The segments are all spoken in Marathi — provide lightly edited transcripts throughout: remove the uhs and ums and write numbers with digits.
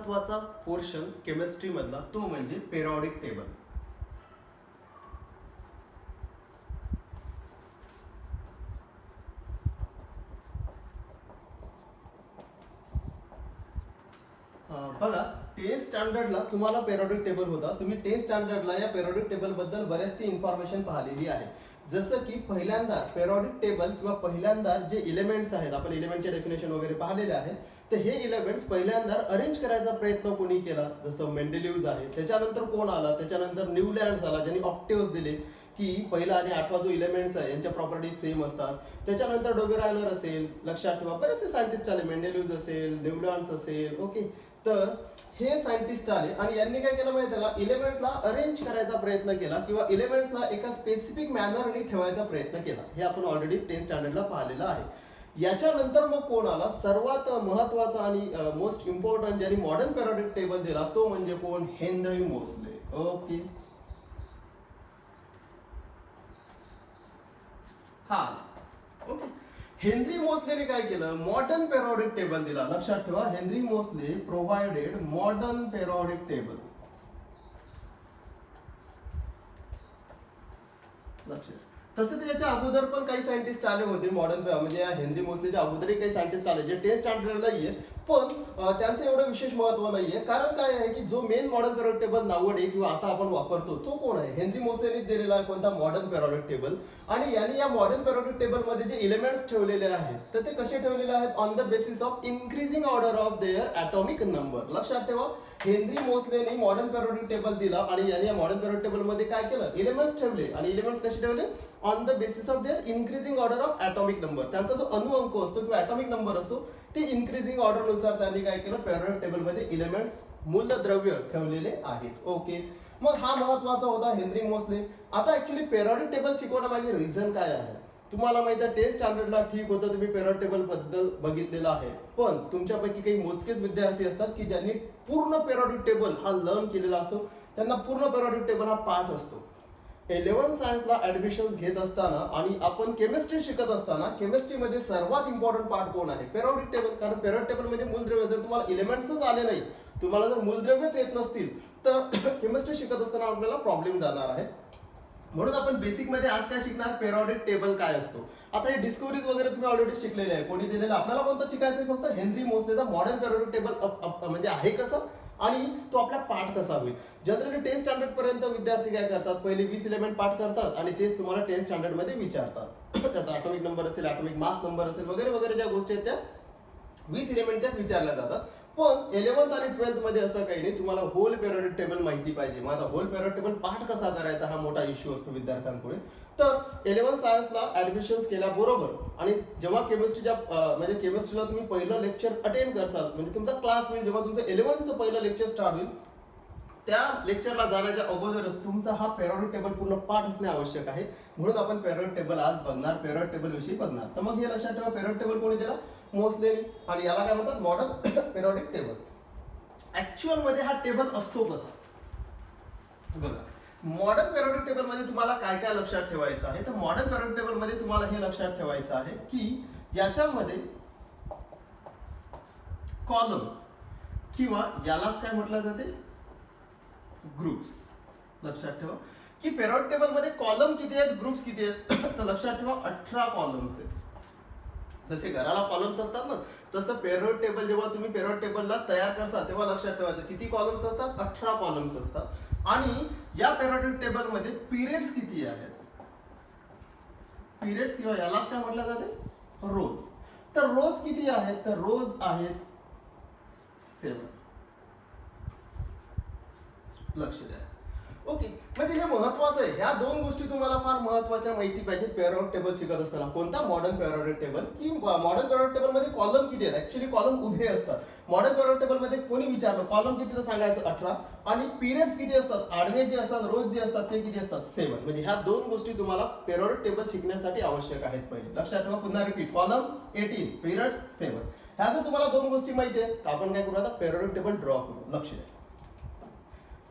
महत्त्वाचा पोर्शन केमिस्ट्री मधला तो म्हणजे पेरियॉडिक टेबल. बघा 10th स्टँडर्डला तुम्हाला पेरियॉडिक टेबल होता. तुम्ही 10th स्टँडर्डला या पेरियॉडिक टेबल बद्दल बऱ्याचशी इन्फॉर्मेशन पाहिलेली आहे. जसं की पहिल्यांदा पेरियॉडिक टेबल किंवा पहिल्यांदा जे एलिमेंट्स आहेत, आपण एलिमेंटचे डेफिनेशन वगैरे पाहिलेले आहेत, तर हे एलिमेंट्स पहिल्यांदा अरेंज करायचा प्रयत्न कोणी केला, जसं मेंडेलिव्ज आहे. त्याच्यानंतर कोण आला, त्याच्यानंतर न्यूलँड्स आला ज्यांनी ऑक्टेव्स दिले की पहिला आणि आठवा जो एलिमेंट्स आहे यांच्या प्रॉपर्टीज सेम असतात. त्याच्यानंतर डोबेरायनर असेल, लक्षात ठेवा बरेचसे सायंटिस्ट आले, मेंडेलिव्ज असेल, न्यूलँड्स असेल. ओके, तर हे सायंटिस्ट आले आणि यांनी काय केलं माहिती आहे का, एलिमेंट्सला अरेंज करायचा प्रयत्न केला किंवा एलिमेंट्सला एका स्पेसिफिक मॅनरने ठेवायचा प्रयत्न केला. हे आपण ऑलरेडी 10th स्टँडर्डला पाहिलेलं आहे. याच्यानंतर मग कोण आला, सर्वात महत्वाचा आणि मोस्ट इम्पॉर्टंट ज्यांनी मॉडर्न पेरियॉडिक टेबल दिला तो म्हणजे कोण, हेनरी मोसले. ओके, हा ओके, हेनरी मोसलेने काय केलं, मॉडर्न पेरियॉडिक टेबल दिला. लक्षात ठेवा, Henry Mosle provided modern periodic table. लक्षात, तसे त्याच्या अगोदर पण काही सायंटिस्ट आले होते मॉडर्न, म्हणजे या हेनरी मोसलेच्या अगोदरही काही सायंटिस्ट आले जे 10th स्टँडर्डला आहे, पण त्यांचं एवढं विशेष महत्व नाहीये. कारण काय आहे की जो मेन मॉडर्न पेरियॉडिक टेबल नावडे किंवा आता आपण वापरतो तो कोण आहे, हेनरी मोसलेने दिलेला आहे. कोणता, मॉडर्न पेरियॉडिक टेबल. आणि यांनी या मॉडर्न पेरियॉडिक टेबल मध्ये जे एलिमेंट्स ठेवलेले आहेत तर ते कसे ठेवलेले आहेत, on the basis of increasing order of their atomic number. लक्षात ठेवा, हेनरी मोसलेने मॉडर्न पेरियॉडिक टेबल दिला आणि यांनी या मॉडर्न पेरियॉडिक टेबल मध्ये काय केलं, एलिमेंट्स ठेवले. आणि एलिमेंट्स कसे ठेवले, on the basis of their increasing order of atomic number. त्यांचा जो अणुअंक असतो किंवा ॲटॉमिक नंबर असतो ते इन्क्रीजिंग ऑर्डर नुसार त्यांनी काय केलं, पेरियॉडिक टेबल मध्ये एलिमेंट्स मूलद्रव्य ठेवलेले आहेत. ओके, मग हा महत्वाचा होता हेनरी मोसले. आता ऍक्च्युली पेरियॉडिक टेबल शिकवण्यामागे रिझन काय आहे, तुम्हाला माहिती आहे 10th स्टँडर्डला ठीक होतं, तुम्ही पेरियॉडिक टेबल बद्दल बघितलेलं आहे. पण तुमच्यापैकी काही मोजकेच विद्यार्थी असतात की ज्यांनी पूर्ण पेरियॉडिक टेबल हा लर्न केलेला असतो, त्यांना पूर्ण पेरियॉडिक टेबल हा पाठ असतो. 11th सायन्सला ऍडमिशन घेत असताना आणि आपण केमिस्ट्री शिकत असताना केमिस्ट्रीमध्ये सर्वात इम्पॉर्टंट पार्ट कोण आहे, पेरियॉडिक टेबल. कारण पेरियॉडिक टेबल म्हणजे मूलद्रव्य. जर तुम्हाला एलिमेंट्सच आले नाही, तुम्हाला जर मूलद्रव्यच येत नसतील तर केमिस्ट्री शिकत असताना आपल्याला प्रॉब्लेम जाणार आहे. म्हणून आपण बेसिक मध्ये आज काय शिकणार, पेरियॉडिक टेबल काय असतो. आता हे डिस्कवरीज वगैरे तुम्ही ऑलरेडी शिकलेले आहे, कोणी दिलेलं. आपल्याला कोणतं शिकायचं आहे, फक्त हेनरी मोसलेचा मॉडर्न पेरियॉडिक टेबल म्हणजे आहे कसं आणि तो आपला पाठ कसा होईल. जनरली 10th स्टँडर्ड पर्यंत विद्यार्थी काय करतात, पहिले 20 एलिमेंट पाठ करतात आणि तेच तुम्हाला 10th स्टँडर्ड मध्ये विचारतात. त्याचा ॲटॉमिक नंबर असेल, ॲटॉमिक मास नंबर असेल, वगैरे वगैरे ज्या गोष्टी आहेत त्या 20 एलिमेंटच्याच विचारल्या जातात. पण 11th आणि 12th मध्ये असं काही नाही, तुम्हाला होल पेरियॉडिक टेबल माहिती पाहिजे. मग आता होल पेरियॉडिक टेबल पाठ कसा करायचा हा मोठा इश्यू असतो विद्यार्थ्यांपुढे. तर 11th सायन्सला ऍडमिशन केल्याबरोबर आणि जेव्हा केमिस्ट्रीच्या म्हणजे केमिस्ट्रीला तुम्ही पहिलं लेक्चर अटेंड करसाल, म्हणजे तुमचा क्लास होईल, जेव्हा तुमचं 11thचं पहिलं लेक्चर स्टार्ट होईल, त्या लेक्चरला जाण्याच्या अगोदरच तुमचा हा पेरियॉडिक टेबल पूर्ण पाठ असणे आवश्यक आहे. म्हणून आपण पेरियॉडिक टेबल आज बघणार, पेरियॉडिक टेबल विषयी बघणार. तर मग हे लक्षात ठेवा, पेरियॉडिक टेबल कोणी दिला, मोसलेनी. आणि याला काय म्हणतात, मॉडर्न पेरियॉडिक टेबल. ऍक्च्युअल मध्ये हा टेबल असतो कसा, बघा. मॉडर्न पेरियॉडिक टेबल मध्ये तुम्हाला काय काय लक्षात ठेवायचं आहे, तर मॉडर्न पेरियॉडिक टेबल मध्ये तुम्हाला हे लक्षात ठेवायचं आहे की याच्यामध्ये कॉलम किंवा यालाच काय म्हटलं जाते, ग्रुप्स. लक्षात ठेवा की पेरियॉडिक टेबल मध्ये कॉलम किती आहेत, ग्रुप्स किती आहेत, तर लक्षात ठेवा 18 कॉलम्स आहेत. जसे घराला कॉलम्स असतात ना, तसं पेरियॉडिक टेबल जेव्हा तुम्ही पेरियॉडिक टेबलला तयार करता तेव्हा लक्षात ठेवायचं किती कॉलम्स असतात, 18 कॉलम्स असतात. आणि या पेरियॉडिक टेबल मध्ये पिरियड्स किती आहेत, पिरियड्स किंवा यालाच काय म्हटलं जाते, रोज. तर रोज किती आहेत, तर रोज आहेत 7. लक्ष द्या. ओके, म्हणजे हे महत्वाचं आहे. ह्या दोन गोष्टी तुम्हाला फार महत्वाच्या माहिती पाहिजेत पेरियॉडिक टेबल शिकत असताना. कोणता, मॉडर्न पेरियॉडिक टेबल. की मॉडर्न पेरियॉडिक टेबल मध्ये कॉलम किती आहेत, ऍक्च्युली कॉलम उभे असतात. मॉडर्न पेरियॉडिक टेबल मध्ये कोणी विचारलं कॉलम किती, तर सांगायचं 18. आणि पिरियड्स किती असतात, आडवे जे असतात, रोज जे असतात ते किती असतात, 7. म्हणजे ह्या दोन गोष्टी तुम्हाला पेरियॉडिक टेबल शिकण्यासाठी आवश्यक आहेत. पहिले लक्षात ठेवा, पुन्हा रिपीट, कॉलम 18, पिरियड्स 7. ह्या जर तुम्हाला दोन गोष्टी माहिती आहेत तर आपण काय करू, आता पेरियॉडिक टेबल ड्रॉ करू. लक्ष द्या,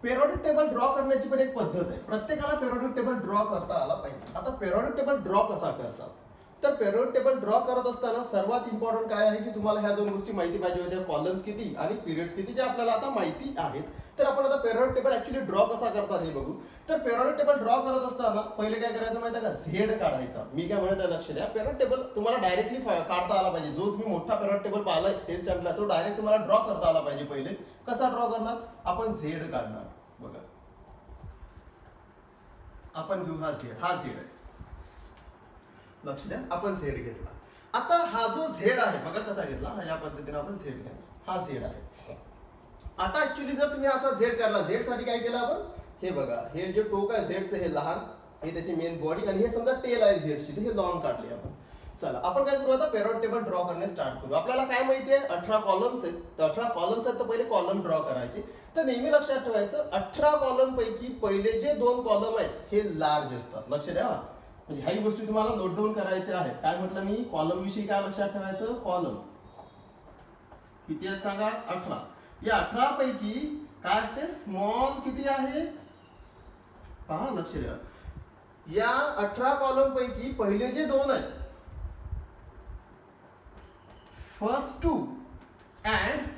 पेरियॉडिक टेबल ड्रॉ करण्याची पण एक पद्धत आहे. प्रत्येकाला पेरियॉडिक टेबल ड्रॉ करता आला पाहिजे. आता पेरियॉडिक टेबल ड्रॉ कसा करतात, तर पेरियड टेबल ड्रॉ करत असताना सर्वात इम्पॉर्टंट काय आहे की तुम्हाला ह्या दोन गोष्टी माहिती पाहिजे होत्या, कॉलम्स किती आणि पिरियड्स किती, जे आपल्याला आता माहिती आहेत. तर आपण आता पेरियड टेबल ऍक्च्युली ड्रॉ कसा करतात हे बघू. तर पेरियड टेबल ड्रॉ करत असताना पहिले काय करायचं माहिती आहे का, झेड काढायचा. मी काय म्हणत आहे लक्ष द्या, पेरियड टेबल तुम्हाला डायरेक्टली काढता आला पाहिजे. जो तुम्ही मोठा पेरियड टेबल पाहिलाय टेस्ट स्टँडला तो डायरेक्ट तुम्हाला ड्रॉ करता आला पाहिजे. पहिले कसा ड्रॉ करणार, आपण झेड काढणार. बघा आपण घेऊ हा झेड आहे, लक्ष द्या आपण झेड घेतला. आता हा जो झेड आहे बघा कसा घेतला, या पद्धतीने आपण झेड घेतला, हा झेड आहे. आता ऍक्च्युली जर तुम्ही असा झेड काढला, झेड साठी काय केलं आपण, हे बघा हे जे टोक आहे झेडचं हे लहान, हे त्याची मेन बॉडी आणि हे समजा टेल आहे झेडची, हे लॉंग काढले आपण. चला आपण काय करू आता, पेरियड टेबल ड्रॉ करणे स्टार्ट करू. आपल्याला काय माहिती आहे 18 कॉलम्स आहेत, तर 18 कॉलम्स आहेत तर पहिले कॉलम ड्रॉ करायचे. तर नेहमी लक्षात ठेवायचं 18 कॉलम पैकी पहिले जे 2 कॉलम आहेत हे लार्ज असतात. लक्ष द्या, म्हणजे ह्याही गोष्टी तुम्हाला नोट डाऊन करायच्या आहेत. काय म्हटलं मी, कॉलम विषयी काय लक्षात ठेवायचं, कॉलम किती आहेत सांगा, 18. या 18 पैकी काय असते, स्मॉल किती आहे पहा, लक्ष द्या. या 18 कॉलम पैकी पहिले जे 2 आहेत, first 2 and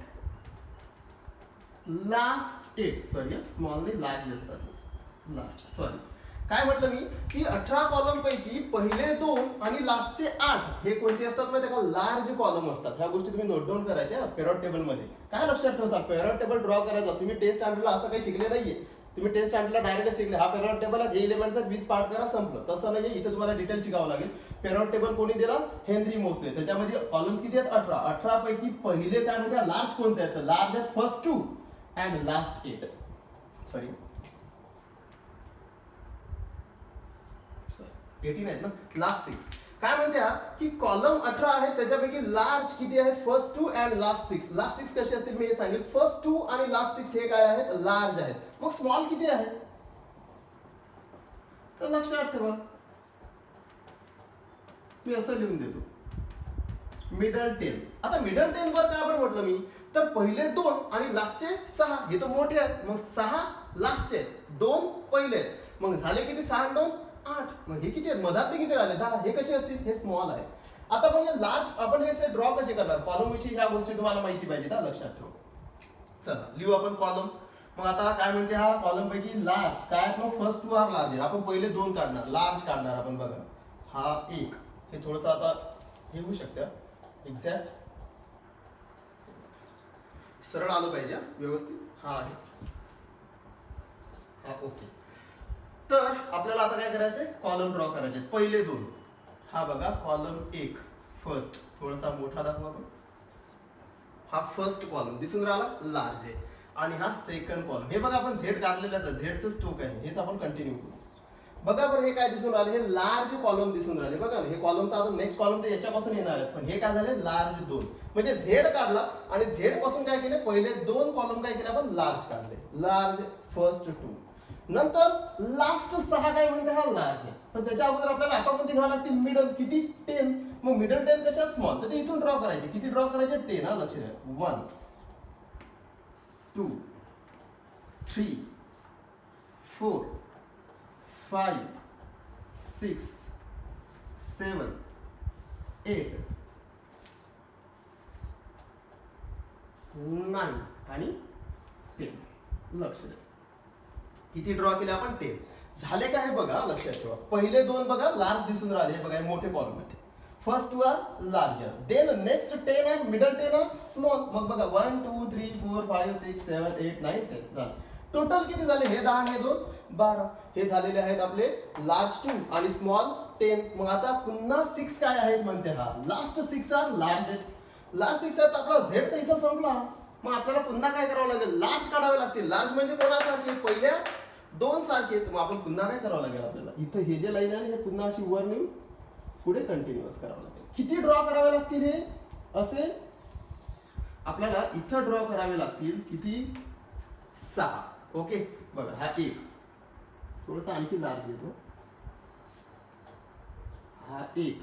last 8, sorry small नाही लार्ज असतात, लार्ज सॉरी. काय म्हटलं मी की 18 कॉलम पैकी पहिले 2 आणि लास्टचे 8 हे कोणते असतात माहिती का, लार्ज कॉलम असतात. ह्या गोष्टी तुम्ही नोट डाऊन करायच्या पेरियड टेबल मध्ये. काय लक्षात ठेवा, पेरियड टेबल ड्रॉ करायचा. तुम्ही टेस्ट स्टँडर्डला असं काही शिकले नाहीये, तुम्ही टेस्ट स्टँडर्डला डायरेक्ट शिकले हा पेरियड टेबल आहे, हे एलिमेंट्स आहेत 20 पार्ट करा संपलं. तसं नाहीये, इथे तुम्हाला डिटेल शिकावं लागेल. पेरियड टेबल कोणी दिला, हेनरी मोसले. त्याच्यामध्ये कॉलम्स किती आहेत, 18. 18 पैकी पहिले काय म्हणतात लार्ज कोणते आहेत, लार्ज आहेत फर्स्ट 2 अँड लास्ट 8, सॉरी 18 आहेत ना, लास्ट 6. काय म्हणते हा की कॉलम 18 आहेत त्याच्यापैकी लार्ज किती आहेत, फर्स्ट 2 अँड लास्ट 6. लास्ट 6 कसे असतील मी हे सांगेल. फर्स्ट 2 आणि लास्ट 6 हे काय आहेत, लार्ज आहेत. मग स्मॉल किती आहेत, तर लक्षात ठेवा मी असं लिहून देतो, मिडल 10. आता मिडल 10 वर काय बरं म्हटलं मी, तर पहिले 2 आणि लास्टचे 6 हे तर मोठे आहेत, मग 6 लास्टचे 2 पहिले, मग झाले किती, 6 आणि 2 8. मग हे किती आहेत, मधात किती राहिले 10, हे कसे असतील, हे स्मॉल आहे. आता म्हणजे लार्ज आपण हे ड्रॉ कसे करणार, कॉलम विषयी ह्या गोष्टी तुम्हाला माहिती पाहिजे ना, लक्षात ठेवा. चला लिहू आपण कॉलम. मग आता काय म्हणते हा कॉलम पैकी लार्ज काय आहेत, मग फर्स्ट 2 आर लार्ज आहे. आपण पहिले 2 काढणार, लार्ज काढणार आपण. बघा हा 1, हे थोडस आता हे होऊ शकतं एक्झॅक्ट सरळ आलं पाहिजे व्यवस्थित. हा आहे, हा ओके. तर आपल्याला आता काय करायचंय, कॉलम ड्रॉ करायचे. पहिले 2, हा बघा कॉलम 1 फर्स्ट, थोडासा मोठा दाखवा आपण. हा फर्स्ट कॉलम दिसून राहिला, लार्ज आहे. आणि हा सेकंड कॉलम, हे बघा आपण झेड काढलेलाच आहे, झेडचं स्टोक आहे, हेच आपण कंटिन्यू करू. बघा बरं हे काय दिसून राहिले, हे लार्ज कॉलम दिसून राहिले. बघा हे कॉलम तर आता नेक्स्ट कॉलम तर याच्यापासून येणार आहेत, पण हे काय झाले लार्ज 2. म्हणजे झेड काढला आणि झेड पासून काय केले, पहिले 2 कॉलम काय केले आपण, लार्ज काढले, लार्ज फर्स्ट 2. नंतर लास्ट 6 काय म्हणते हा लार्ज आहे, पण त्याच्या अगोदर आपल्याला आता कोणती घ्यावं लागते, मिडल किती 10. मग मिडल 10 कशा, स्मॉल, तर ते इथून ड्रॉ करायचे. किती ड्रॉ करायचे, 10. हा लक्ष द्या, 1 2 3 4 5 6 7 8 9 आणि 10. लक्ष द्या किती ड्रॉ केले आपण, 10 झाले का हे बघा, लक्षात ठेवा. पहिले 2 बघा लार्ज दिसून राहिले, हे बघा हे मोठे कॉलम आहेत. First 2 are larger, then next 10 आहे, मिडल 10 आहे, स्मॉल. मग बघा 1 2 3 4 5 6 7 8 9 10 झालं. टोटल किती झाले, हे 10 आणि हे 2 12. हे झालेले आहेत आपले लार्ज 2 आणि स्मॉल 10. मग आता पुन्हा 6 काय आहेत म्हणते हा, लास्ट 6 आर लार्ज आहेत. लास्ट 6 आहेत, आपला झेड तर इथं संपला. मग आपल्याला पुन्हा काय करावं लागेल, लार्ज काढावे लागतील. लार्ज म्हणजे कोणासारखे, पहिल्या 2 सारखे. मग आपण पुन्हा काय करावं लागेल, आपल्याला इथं हे जे लाईन आहे हे पुन्हा अशी वर नेऊन पुढे कंटिन्युअस करावं लागेल. किती ड्रॉ करावे लागतील, हे असे आपल्याला इथं ड्रॉ करावे लागतील, किती 6. ओके बघा हा 1, थोडंसं आणखी लार्ज घेतो, हा 1,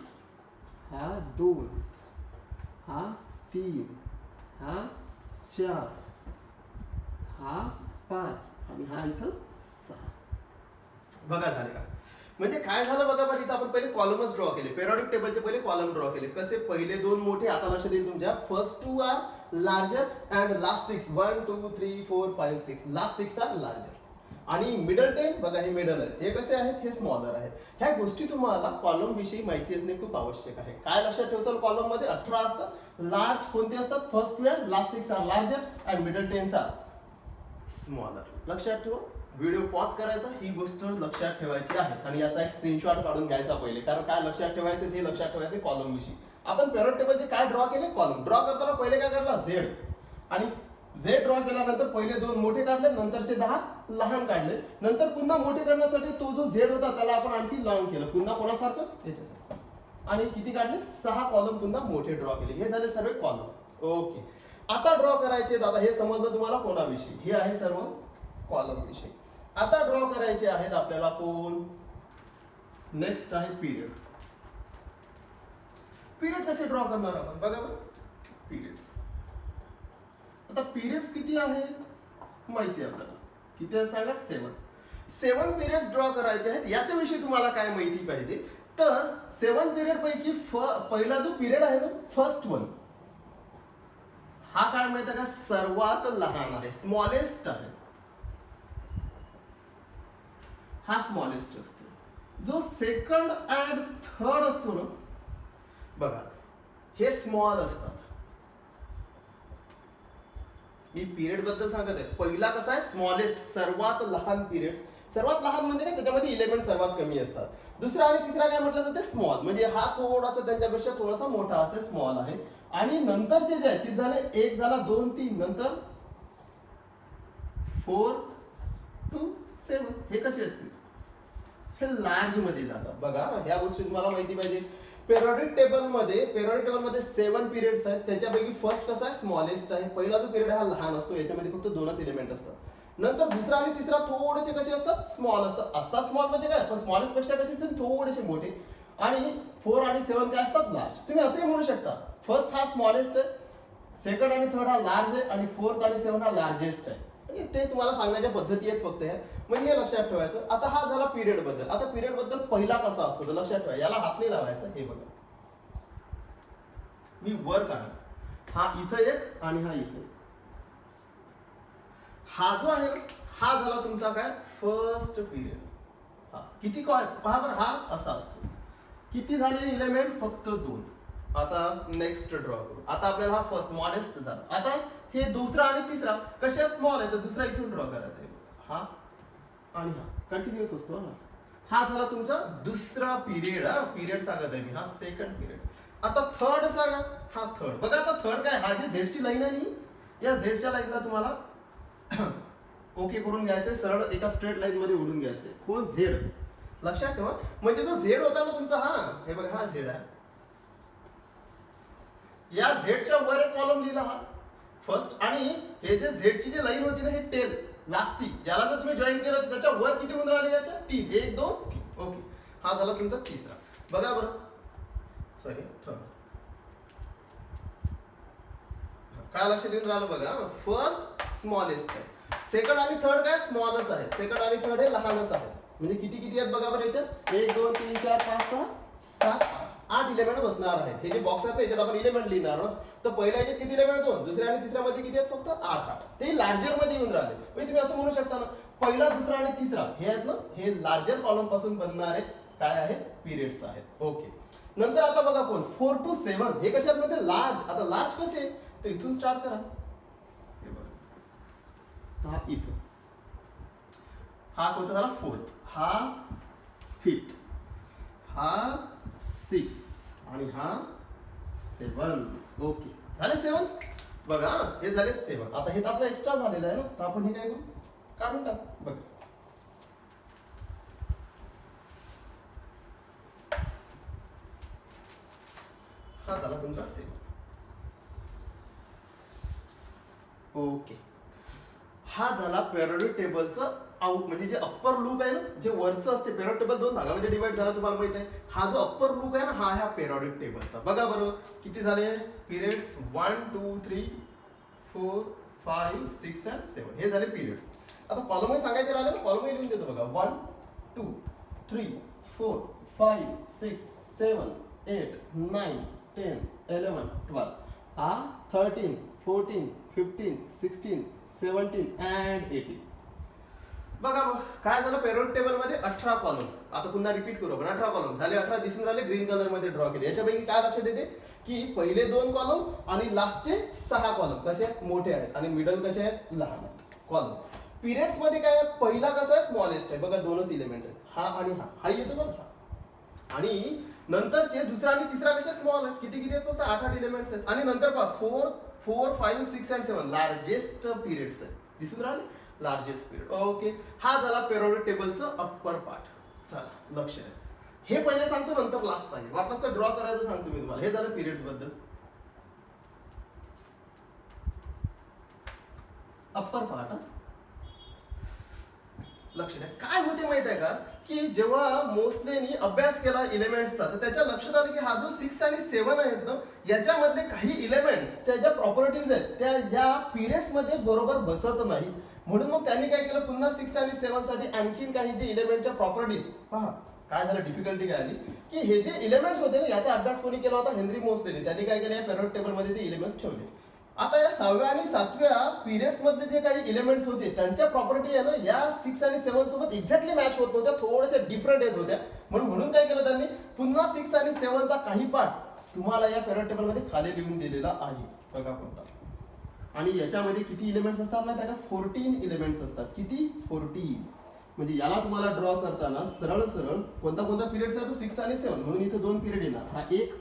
हा 2, हा 3, हा 4, हा 5 आणि हा इथं 6. बघा झाले का. म्हणजे काय झालं बघा बरं, इथं आपण पहिले कॉलमच ड्रॉ केले, पेरियडिक टेबलचे पहिले कॉलम ड्रॉ केले. कसे? पहिले दोन मोठे, आता लक्षात येईल तुमच्या, first two are larger and last six, 1 2 3 4 5 6, last six are larger. आणि मिडल 10 बघा, हे मिडल आहे, हे कसे आहेत? हे स्मॉलर आहे. ह्या गोष्टी तुम्हाला कॉलम विषयी माहिती असणे खूप आवश्यक आहे. काय लक्षात ठेवसाल? कॉलम मध्ये 18 असतात. लार्ज कोणते असतात? First 12, last six are larger and middle 10 are smaller. लक्षात ठेवा. व्हिडिओ पॉज करायचा, ही गोष्ट लक्षात ठेवायची आहे आणि याचा एक स्क्रीनशॉट काढून घ्यायचा पहिले. कारण काय लक्षात ठेवायचं, ते लक्षात ठेवायचे कॉलम विषयी. आपण पेरियड टेबलचे काय ड्रॉ केले? कॉलम ड्रॉ करताना पहिले काय काढला? झेड. आणि झेड ड्रॉ केल्यानंतर पहिले दोन मोठे काढले, नंतरचे 10 लहान काढले. नंतर पुन्हा मोठे करण्यासाठी तो जो झेड होता त्याला आपण आणखी लॉंग केलं, पुन्हा कोणासारखं? याच्यासारखं. आणि किती काढले? 6 कॉलम पुन्हा मोठे ड्रॉ केले. हे झाले सर्व कॉलम. ओके. आता ड्रॉ करायचे, आता हे समजलं तुम्हाला कोणाविषयी. हे आहे सर्व कॉलम विषयी. आता ड्रॉ करायचे आहेत आपल्याला कोण? नेक्स्ट आहे पिरियड. पिरियड कसे ड्रॉ करणार आपण? बघा बरं, पिरियड्स. आता पिरियड्स किती आहेत माहिती आहे आपल्याला. किती आहेत सांगा? 7 पिरियड्स ड्रॉ करायचे आहेत. याच्याविषयी तुम्हाला काय माहिती पाहिजे? तर 7 पिरियड पैकी पहिला जो पिरियड आहे ना, फर्स्ट वन, हा काय माहिती आहे का? सर्वात लहान आहे, स्मॉलेस्ट आहे. हा स्मॉलेस्ट असतो. जो सेकंड अँड थर्ड असतो ना, बघा, हे स्मॉल असतात. मी पिरियड बद्दल सांगत आहे. पहिला कसा आहे? स्मॉलेस्ट, सर्वात लहान पिरियड. सर्वात लहान म्हणजे काय? त्याच्यामध्ये एलिमेंट सर्वात कमी असतात. दुसरा आणि तिसरा काय म्हटलं जाते? स्मॉल. म्हणजे हा थोडासा त्यांच्यापेक्षा थोडासा मोठा असे स्मॉल आहे. आणि नंतरचे जे आहेत ते झाले, 1 झाला, 2 3, नंतर 4 2 7. हे कसे असतील? हे लार्ज मध्ये जातात. बघा, ह्या गोष्टी तुम्हाला माहिती पाहिजे. पेरियडिक टेबलमध्ये 7 पिरियड्स आहेत. त्याच्यापैकी फर्स्ट कसा आहे? स्मॉलेस्ट आहे. पहिला जो पिरियड हा लहान असतो, याच्यामध्ये फक्त 2च एलिमेंट असतात. नंतर दुसरा आणि तिसरा थोडेसे कसे असतात? स्मॉल असतात स्मॉल म्हणजे काय? पण स्मॉलेस्ट पेक्षा कसे असतात? थोडेसे मोठे. आणि 4 आणि 7 काय असतात? लार्ज. तुम्ही असे म्हणू शकता, फर्स्ट हा स्मॉलेस्ट आहे, सेकंड आणि थर्ड हा लार्ज आहे, आणि फोर्थ आणि 7 हा लार्जेस्ट आहे. ते तुम्हाला सांगण्याच्या पद्धती आहेत फक्त ह्या. म्हणजे हे लक्षात ठेवायचं. आता हा झाला पिरियड बद्दल. आता पिरियड बद्दल पहिला कसा असतो तर लक्षात ठेवा. याला हात नाही लावायचा. हे बघा, मी वर काढा, हा इथं एक आणि हा इथे. हा जो आहे ना, हा झाला तुमचा काय? First period. हा किती पहा बरं, हा असा असतो. किती झाले एलिमेंट्स? फक्त 2. आता नेक्स्ट ड्रॉ करू. आता आपल्याला हा फर्स्ट स्मॉलेस्ट झाला. आता हे दुसरा आणि तिसरा कशा स्मॉल आहे, तर दुसरा इथून ड्रॉ करायचा आहे. हा आणि हा कंटिन्युअस असतो ना. हा झाला तुमचा दुसरा पिरियड. पिरियड सांगत आहे मी, हा सेकंड पिरियड. आता थर्ड सांगा. हा थर्ड. बघा आता थर्ड काय? हा जी झेडची लाईन आहे, या झेडच्या लाईनला तुम्हाला ओके करून घ्यायचंय. सरळ एका स्ट्रेट लाईन मध्ये ओढून घ्यायचंय. कोण? झेड. लक्षात ठेवा. म्हणजे जो झेड होता ना तुमचा, हा हे बघा, हा झेड आहे. या झेडच्या वर एक कॉलम लिहिला, हा फर्स्ट. आणि हे जे झेडची जी लाईन होती ना, हे टेल लास्टची, ज्याला जर तुम्ही जॉईन केलं तर त्याच्या वर किती होऊन राहिले? याच्या 3. 1 2 3. ओके. हा झाला तुमचा तिसरा. बघा बरं, सॉरी, थर्ड. काय लक्षात येऊन राहिलं? बघा, फर्स्ट स्मॉलेस्ट आहे, सेकंड आणि थर्ड काय? स्मॉलच आहे. सेकंड आणि थर्ड हे लहानच आहे. म्हणजे किती किती आहेत बघा बरं याच्यात? 1 2 3 4 5 6 7 8 एलिमेंट बसणार आहेत. हे जे बॉक्स आहेत याच्यात आपण एलिमेंट लिहिणार ना, तर पहिल्या याच्यात किती एलिमेंट? 2. दुसऱ्या आणि तिसऱ्या मध्ये किती आहेत? फक्त 8. ते लार्जर मध्ये येऊन राहिले. म्हणजे तुम्ही असं म्हणू शकता ना, पहिला, दुसरा आणि तिसरा हे आहेत ना, हे लार्जर कॉलम पासून बनणारे काय आहेत? पिरियड्स आहेत. ओके. नंतर आता बघा कोण? 4 to 7. हे कशात मध्ये? लार्ज. आता लार्ज कसे? तर इथून स्टार्ट करा. हे बघा, हा इथून, हा कोणता झाला? 4th. हा 5th. हा 6 आणि हा 7. ओके, झाले 7. बघा, हे झाले 7. आता हे तर आपलं एक्स्ट्रा झालेलं आहे ना, तर आपण हे काय करू? काढून टाक. बघ, हा झाला तुमचा 7. ओके. हा झाला पेरियडिक टेबलचं आउट, म्हणजे जे अप्पर लूक आहे ना, जे वरचं असते. पेरियडिक टेबल 2 भागामध्ये डिवाइड झाला, तुम्हाला माहित आहे. हा जो अप्पर लूक आहे ना, हा ह्या पेरियडिक टेबलचा. बघा बरोबर, किती झाले पिरियड्स? 1 2 3 4 5 6 and 7. हे झाले पिरियड्स. आता कॉलमही सांगायचे राहिले ना, कॉलमही लिहून देतो बघा. 1 2 3 4 5 6 7 8 9 10 11 12 हा 13 14 15 16 17 and 18. बघा मग काय झालं, पेरोड टेबल मध्ये 18 कॉलम. आता पुन्हा रिपीट करू आपण, 18 कॉलम झाले, 18 दिसून राहिले, ग्रीन कलर मध्ये ड्रॉ केले. याच्यापैकी काय लक्षात येते की पहिले 2 कॉलम आणि लास्टचे 6 कॉलम कसे आहेत, मोठे आहेत, आणि मिडल कसे आहेत, लहान आहेत कॉलम. पिरियड्स मध्ये काय आहे, पहिला कसा आहे, स्मॉलेस्ट आहे, बघा 2च एलिमेंट आहेत, हा आणि हा येतो बघा हा. आणि नंतरचे दुसरा आणि तिसरा कसे स्मॉल आहेत, किती किती आहेत, फक्त 8 एलिमेंट्स आहेत. आणि नंतर पहा 4 5 6 and 7 लार्जेस्ट पिरियड्स आहेत, दिसून राहिले, लार्जेस्ट पिरियड. ओके, हा झाला पेरियोडिक टेबलचं अप्पर पार्ट. चला लक्ष आहे, हे पहिले सांगतो, नंतर लास्ट सांगेल, वाटलं तर ड्रॉ करायचं सांगतो मी तुम्हाला. हे झालं पिरियड्स बद्दल. अप्पर पार्ट, लक्ष द्या. काय होते माहित आहे का, की जेव्हा मोस्लेनी अभ्यास केला इलेमेंट्सचा, तर त्याच्या लक्षात आलं की हा जो 6 आणि 7 आहेत ना, याच्यामधले काही इलेमेंट्सच्या ज्या प्रॉपर्टीज आहेत त्या या पिरियड्स मध्ये बरोबर बसत नाही. म्हणून मग त्यांनी काय केलं, पुन्हा 6 आणि 7 साठी आणखीन काही जे इलेमेंटच्या प्रॉपर्टीज, पहा काय झालं, डिफिकल्टी काय आली, की हे जे इलेमेंट्स होते ना, याचा अभ्यास कोणी केला होता, हेनरी मोस्लेनी. त्यांनी काय केलं, या पेरियोडिक टेबल मध्ये ते इलेमेंट्स ठेवले. आता या 6व्या आणि 7व्या पिरियड्स मध्ये जे काही इलेमेंट्स होते त्यांच्या प्रॉपर्टी आहे ना, या 6 आणि 7 सोबत एक्झॅक्टली मॅच होत नव्हत्या, थोड्याशा डिफरंट येत होत्या. म्हणून काय केलं त्यांनी, पुन्हा 6 आणि 7 चा काही पार्ट तुम्हाला या पेरियोडिक टेबल मध्ये खाली लिहून दिलेला आहे, बघा कोणता. आणि याच्यामध्ये किती इलेमेंट्स असतात माहिती आहे का, 14 इलेमेंट्स असतात. किती, 14. म्हणजे याला तुम्हाला ड्रॉ करताना सरळ सरळ कोणता कोणता पिरियड्स आहे, तो 6 आणि 7, म्हणून इथे 2 पिरियड येणार, हा एक,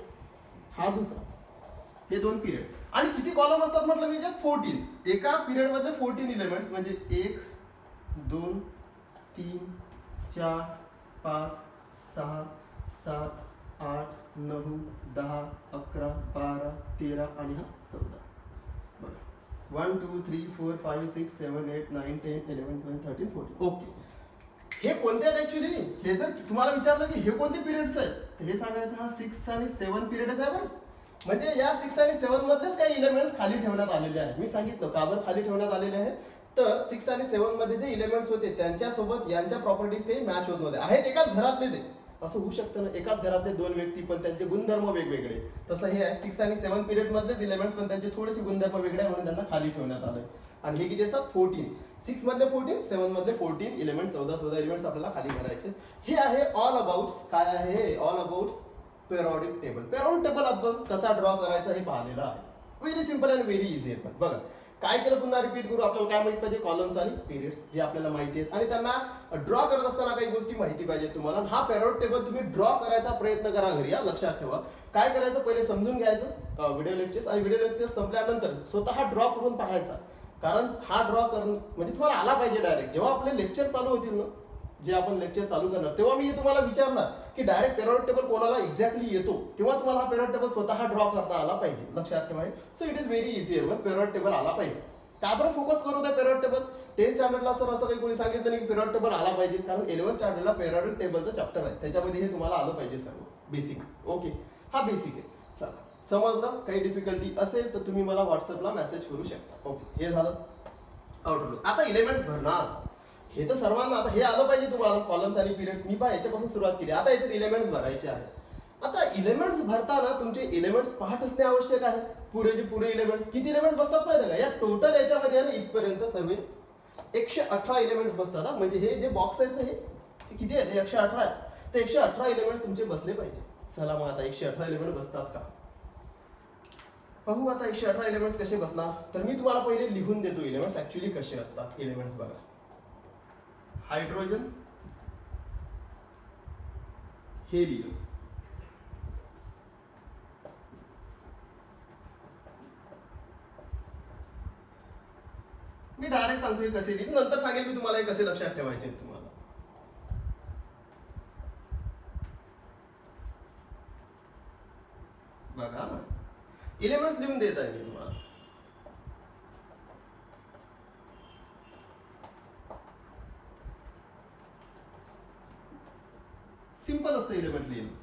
हा दुसरा, हे 2 पिरियड. आणि किती कॉलम असतात म्हटलं मी, 14. एका पिरियड मध्ये 14 इलेमेंट्स, म्हणजे 1 2 3 4 5 6 7 8 9 10 11 12 13 आणि हा 14. बघा 1 2 3 4 5 6 7 8 9 10 11 12 13 14. ओके, हे कोणते आहेत ऍक्च्युली, हे जर तुम्हाला विचारलं की हे कोणते पिरियड्स आहेत, तर हे सांगायचं हा 6 आणि 7 पिरियडच आहे बरं. म्हणजे या 6 आणि 7 मधलेच काही इलेमेंट्स खाली ठेवण्यात आलेले आहेत. मी सांगितलं का बरं खाली ठेवण्यात आलेले आहे, तर 6 आणि 7 मध्ये जे इलेमेंट्स होते त्यांच्यासोबत यांच्या प्रॉपर्टीज काही मॅच होत नव्हते. आहेत एकाच घरातले ते, असं होऊ शकतं ना, एकाच घरातले 2 व्यक्ती पण त्यांचे गुणधर्म वेगवेगळे. तसं हे आहे 6 आणि 7 पिरियड मधलेच इलेमेंट्स, पण त्यांचे थोडेसे गुणधर्म वेगळे आहे, म्हणून त्यांना खाली ठेवण्यात आले. आणि हे किती असतात, 14. 6 मधले 14, 7 मधले 14 इलेमेंट, 14 इलेमेंट्स आपल्याला खाली भरायचे. हे आहे ऑल अबाउट, काय आहे, all about periodic table. Periodic table आपण कसा ड्रॉ करायचा हे पाहिलेलं आहे. Very simple and very easy आहे. पण बघा काय केलं, पुन्हा रिपीट करू. आपल्याला काय माहिती पाहिजे, कॉलम्स आणि पिरियड्स जे आपल्याला माहिती आहेत, आणि त्यांना ड्रॉ करत असताना काही गोष्टी माहिती पाहिजे तुम्हाला. हा पेरियोडिक टेबल तुम्ही ड्रॉ करायचा प्रयत्न करा घरी, या लक्षात ठेवा. काय करायचं, पहिले समजून घ्यायचं व्हिडिओ लेक्चर्स, आणि व्हिडिओ लेक्चर्स संपल्यानंतर स्वतः ड्रॉ करून पाहायचा. कारण हा ड्रॉ करून म्हणजे तुम्हाला आला पाहिजे डायरेक्ट. जेव्हा आपले लेक्चर चालू होतील ना, जे आपण लेक्चर चालू करणार, तेव्हा मी तुम्हाला विचारणार की डायरेक्ट पेरियोडिक टेबल कोणाला एक्झॅक्टली येतो, तेव्हा तुम्हाला हा पेरियोडिक टेबल स्वतः ड्रॉ करता आला पाहिजे, लक्षात ठेवा. So it is very easier, पण पेरियोडिक टेबल आला पाहिजे. का बरं फोकस करू द्या पेरियोडिक टेबल. 10th स्टँडर्डला सर असं काही कोणी सांगितलं नाही की पेरियोडिक टेबल आला पाहिजे, कारण 11th स्टँडर्डला पेरियोडिक टेबलचं चॅप्टर आहे, त्याच्यामध्ये हे तुम्हाला आलं पाहिजे सर्व बेसिक. ओके, हा बेसिक आहे. चला समजलं, काही डिफिकल्टी असेल तर तुम्ही मला व्हॉट्सअपला मेसेज करू शकता. ओके, हे झालं आउटलुक. आता इलेमेंट्स भरणार, हे तर सर्वांना आता हे आलं पाहिजे तुम्हाला, कॉलम्स आणि पिरियड्स. मी याच्यापासून सुरुवात केली. आता याच्यात इलेमेंट्स भरायचे आहेत. आता इलेमेंट्स भरताना तुमचे इलेमेंट्स पाठ असणे आवश्यक आहे. पुरे इलेमेंट्स, किती इलेमेंट्स बसतात माहिती का, या टोटल याच्यामध्ये ना इथपर्यंत सर्व 118 इलेमेंट्स बसतात. म्हणजे हे जे बॉक्स आहेत ना, हे किती आहेत, 118 आहेत. तर 118 इलेमेंट्स तुमचे बसले पाहिजे. चला मग आता 118 इलेमेंट बसतात का पाहू. आता 118 इलेमेंट्स कसे बसणार, तर मी तुम्हाला पहिले लिहून देतो इलेमेंट्स ऍक्च्युली कसे असतात. इलेमेंट्स बघा, हायड्रोजन, हेलियम, मी डायरेक्ट सांगतोय कसे लिहिन, नंतर सांगेल मी तुम्हाला हे कसे लक्षात ठेवायचे तुम्हाला. बघा इलेमेंट्स लिहून देत आहे मी तुम्हाला. सिंपल असतं इलेमेंट लिहिणं.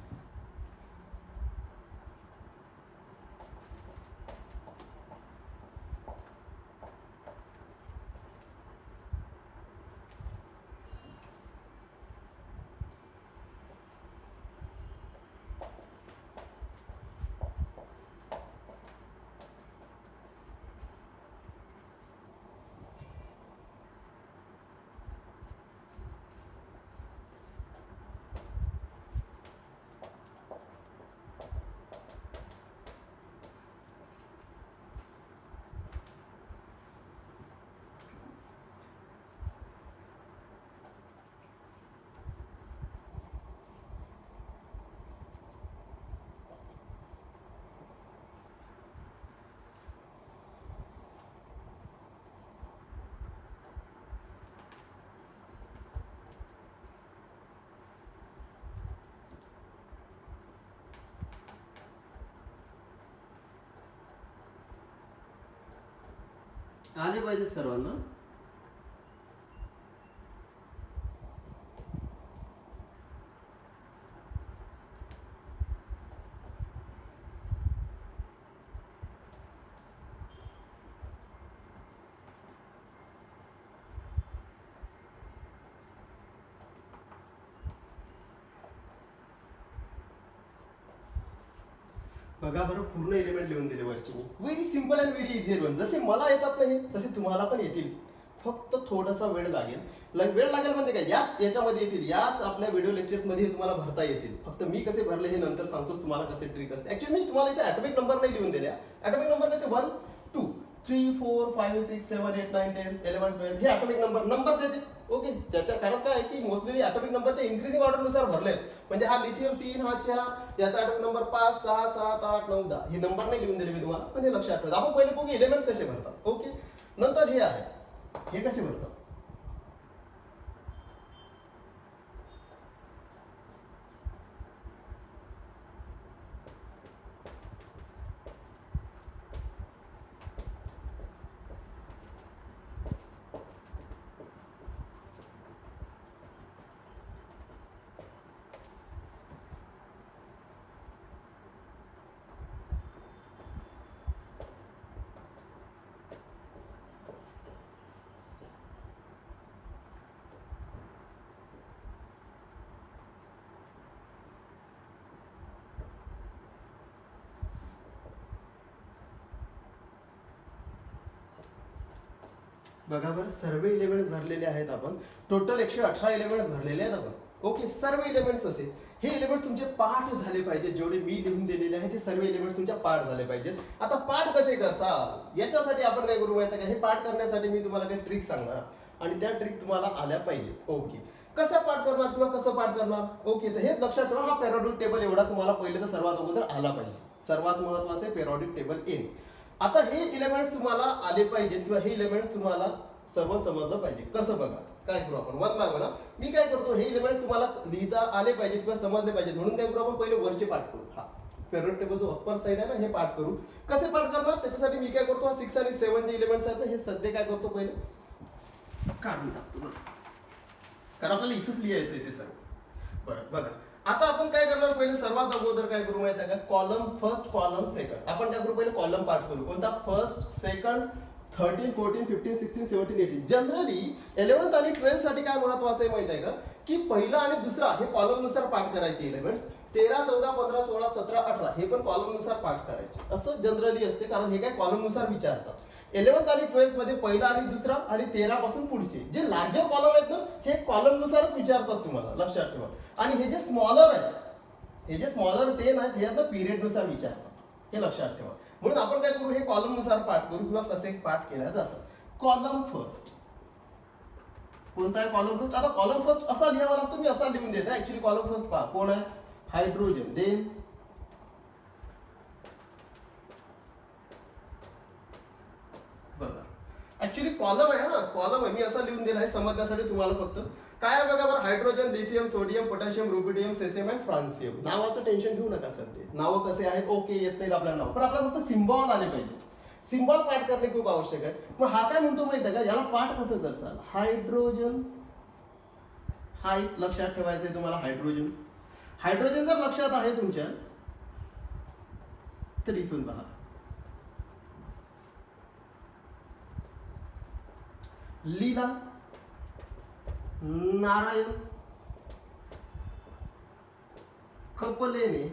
आले पाहिजे सर्वांना. बघा बरं, पूर्ण एलिमेंट लिहून दिले वरची मी. Very simple and very easy one. जसे मला येतात नाही तसे तुम्हाला पण येतील. फक्त थोडासा वेळ लागेल. वेळ लागेल म्हणजे काय, याच्यामध्ये येतील, याच आपल्या व्हिडिओ लेक्चर्स मध्ये तुम्हाला भरता येतील. फक्त मी कसे भरले हे नंतर सांगतोच तुम्हाला कसे ट्रिक असते. ऍक्च्युअली मी तुम्हाला इथे ॲटॉमिक नंबर नाही लिहून दिल्या. ॲटॉमिक नंबर कसे 1 2 3 4 5 6 7 8 9 10 11 12 हे ॲटॉमिक नंबर त्याचे. ओके, त्याच्या कारण काय आहे की मोस्टली ॲटॉमिक नंबरच्या इन्क्रीजिंग ऑर्डर नुसार भरलेत. म्हणजे हा लिथियम 3, हा 4, याचा ॲटॉमिक नंबर 5 6 7 8 9 10 हे नंबर नाही लिहून दिले मी तुम्हाला, पण हे लक्षात ठेवा. आपण पहिले बघू एलिमेंट्स कसे भरतात. ओके, नंतर हे आहे, हे कसे भरतात. बघा बरं, सर्व एलिमेंट्स भरलेले आहेत आपण. टोटल 118 एलिमेंट्स भरलेले आहेत आपण. ओके, सर्व एलिमेंट्स असे. हे एलिमेंट्स तुमचे पाठ झाले पाहिजे. जेवढे मी लिहून दिलेले आहेत ते सर्व एलिमेंट्स तुमच्या पाठ झाले पाहिजेत. आता पाठ कसे करसाल याच्यासाठी आपण काय करू माहिती का, हे पाठ करण्यासाठी मी तुम्हाला काही ट्रिक सांगणार आणि त्या ट्रिक तुम्हाला आल्या पाहिजे. ओके, कसं पाठ करणार किंवा कसं पाठ करणार. ओके, तर हेच लक्षात ठेवा. हा पेरियॉडिक टेबल एवढा तुम्हाला पहिले तर सर्वात अगोदर आला पाहिजे. सर्वात महत्वाचे पेरियॉडिक टेबल येईल. आता हे एलिमेंट्स तुम्हाला आले पाहिजेत किंवा हे एलिमेंट्स तुम्हाला सर्व समजलं पाहिजे. कसं बघा, काय करू आपण वन बाय वन. मी काय करतो, हे एलिमेंट्स तुम्हाला लिहिता आले पाहिजेत किंवा समजले पाहिजेत म्हणून काय करू आपण पहिले वरचे पाठ करू. हा पेरियड टेबल जो अप्पर साइड आहे ना, हे पाठ करू. कसे पाठ करणार त्याच्यासाठी मी काय करतो, हा 6 आणि 7 जे एलिमेंट्स आहेत ना, हे सध्या काय करतो पहिले काढून टाकतो. कारण आपल्याला इथंच लिहायचं आहे ते सर्व. बरं बघा, आता आपण काय करणार, पहिले सर्वात अगोदर काय करू माहिती आहे का, कॉलम फर्स्ट कॉलम सेकंड. आपण काय करू, पहिले कॉलम पाठ करू. कोणता, फर्स्ट सेकंड 13 14 15 16 17 18. जनरली 11th आणि 12th साठी काय महत्वाचं आहे माहिती आहे का, की पहिला आणि दुसरा हे कॉलम नुसार पाठ करायचे एलिमेंट्स. 13 14 15 16 17 18 हे पण कॉलम नुसार पाठ करायचे. असं जनरली असते, कारण हे काय कॉलम नुसार विचारतात. 11th आणि 12th मध्ये पहिला आणि दुसरा आणि 13 पासून पुढचे जे लार्जर कॉलम आहेत ना, हे कॉलम नुसारच विचारतात तुम्हाला, लक्षात ठेवा. आणि हे जे स्मॉलर आहेत, हे जे स्मॉलर 10 आहेत, हे आता पिरियड नुसार विचारतात, हे लक्षात ठेवा. म्हणून आपण काय करू, हे कॉलम नुसार पाठ करू किंवा कसे पाठ केल्या जातात. कॉलम फर्स्ट कोणता आहे, कॉलम फर्स्ट. आता कॉलम फर्स्ट असा लिहावा लागतो, मी असा लिहून देतो. ऍक्च्युली कॉलम फर्स्ट पहा कोण आहे, हायड्रोजन. देन बघा, ऍक्च्युली कॉलम आहे, हा कॉलम आहे, मी असा लिहून दिला आहे समजण्यासाठी तुम्हाला. फक्त काय आहे बघा बरं, hydrogen, lithium, sodium, potassium, rubidium, caesium and francium. नावाचं टेन्शन घेऊ नका सध्या. नावं कसे आहेत ओके, येत नाहीत आपल्याला नाव, पण आपल्याला फक्त सिम्बॉल आले पाहिजे. सिम्बॉल पाठ करणे खूप आवश्यक आहे. मग हा काय म्हणतो माहिती आहे का, याला पाठ कसं करसाल, हायड्रोजन. हा एक लक्षात ठेवायचं आहे तुम्हाला, हायड्रोजन. हायड्रोजन जर लक्षात आहे तुमच्या तर इथून पहा, लीला, नारायण, कपलेने,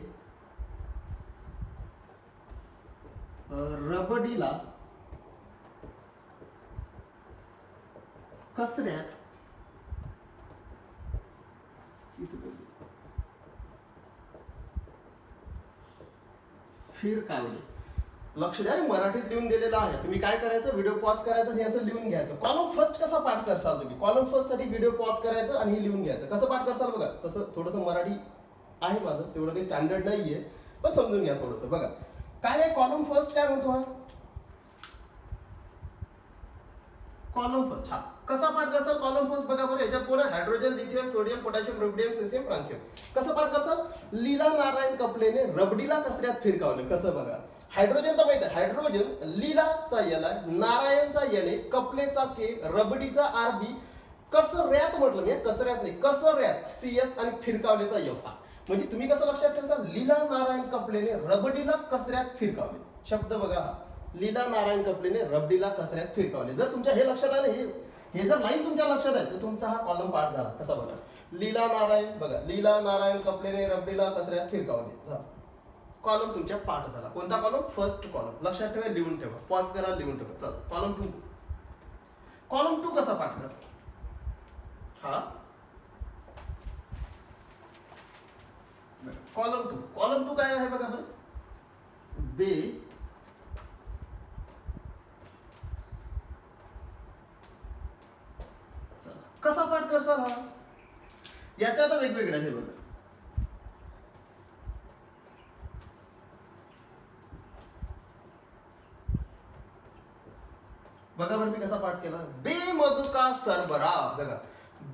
रबडीला, कसऱ्यात, फिरकावले. लक्ष द्या, मराठीत लिहून दिलेलं आहे. तुम्ही काय करायचं, व्हिडिओ पॉज करायचा आणि असं लिहून घ्यायचं. कॉलम फर्स्ट कसा पाठ करसाल तुम्ही, कॉलम फर्स्ट साठी व्हिडिओ पॉज करायचं आणि हे लिहून घ्यायचं. कसं पाठ करसाल बघा, तसं थोडंसं मराठी आहे माझं, तेवढं काही स्टँडर्ड नाहीये, पण समजून घ्या थोडंसं. बघा काय आहे कॉलम फर्स्ट, काय म्हणतो हा कॉलम फर्स्ट. हा कसा पाठ करसाल कॉलम फर्स्ट, बघा बरं, याच्यात कोण आहे, hydrogen, lithium, sodium, potassium, rubidium, caesium, francium. कसं पाठ करसाल, लीला, नारायण, कपलेने, रबडीला, कसऱ्यात, फिरकावले. कसं बघा, हायड्रोजन तर माहित आहे, हायड्रोजन लीलाचा एल आहे, नारायणचा एन आहे, कपलेचा के, रबडीचा आर बी, कसऱ्यात म्हटलं मी, कचऱ्यात नाही, कसऱ्यात सी एस आणि फिरकावलेचा एफ आर. म्हणजे तुम्ही कसं लक्षात ठेवता, लीला नारायण कपलेने रबडीला कसऱ्यात फिरकावले. शब्द बघा, लीला नारायण कपलेने रबडीला कसऱ्यात फिरकावले. जर तुमच्या हे लक्षात आलं, हे जर लाईन तुमच्या लक्षात आहे तर तुमचा हा कॉलम पाठ झाला. कसा बघा, लीला नारायण, बघा लीला नारायण कपलेने रबडीला कसऱ्यात फिरकावले, कॉलम तुमच्या पाठ झाला. कोणता कॉलम? First column. लक्षात ठेवा, लिहून ठेवा, पॉज करा, लिहून ठेवा. चला कॉलम 2. कॉलम 2 कसा पाठ कर? हा कॉलम 2 काय आहे बघा बरं, बे कसा पाठ करसाल हा? याच्या आता वेगवेगळ्या हे बघा, बघा बरं मी कसा पाठ केला. बेमग का सरबरा, बघा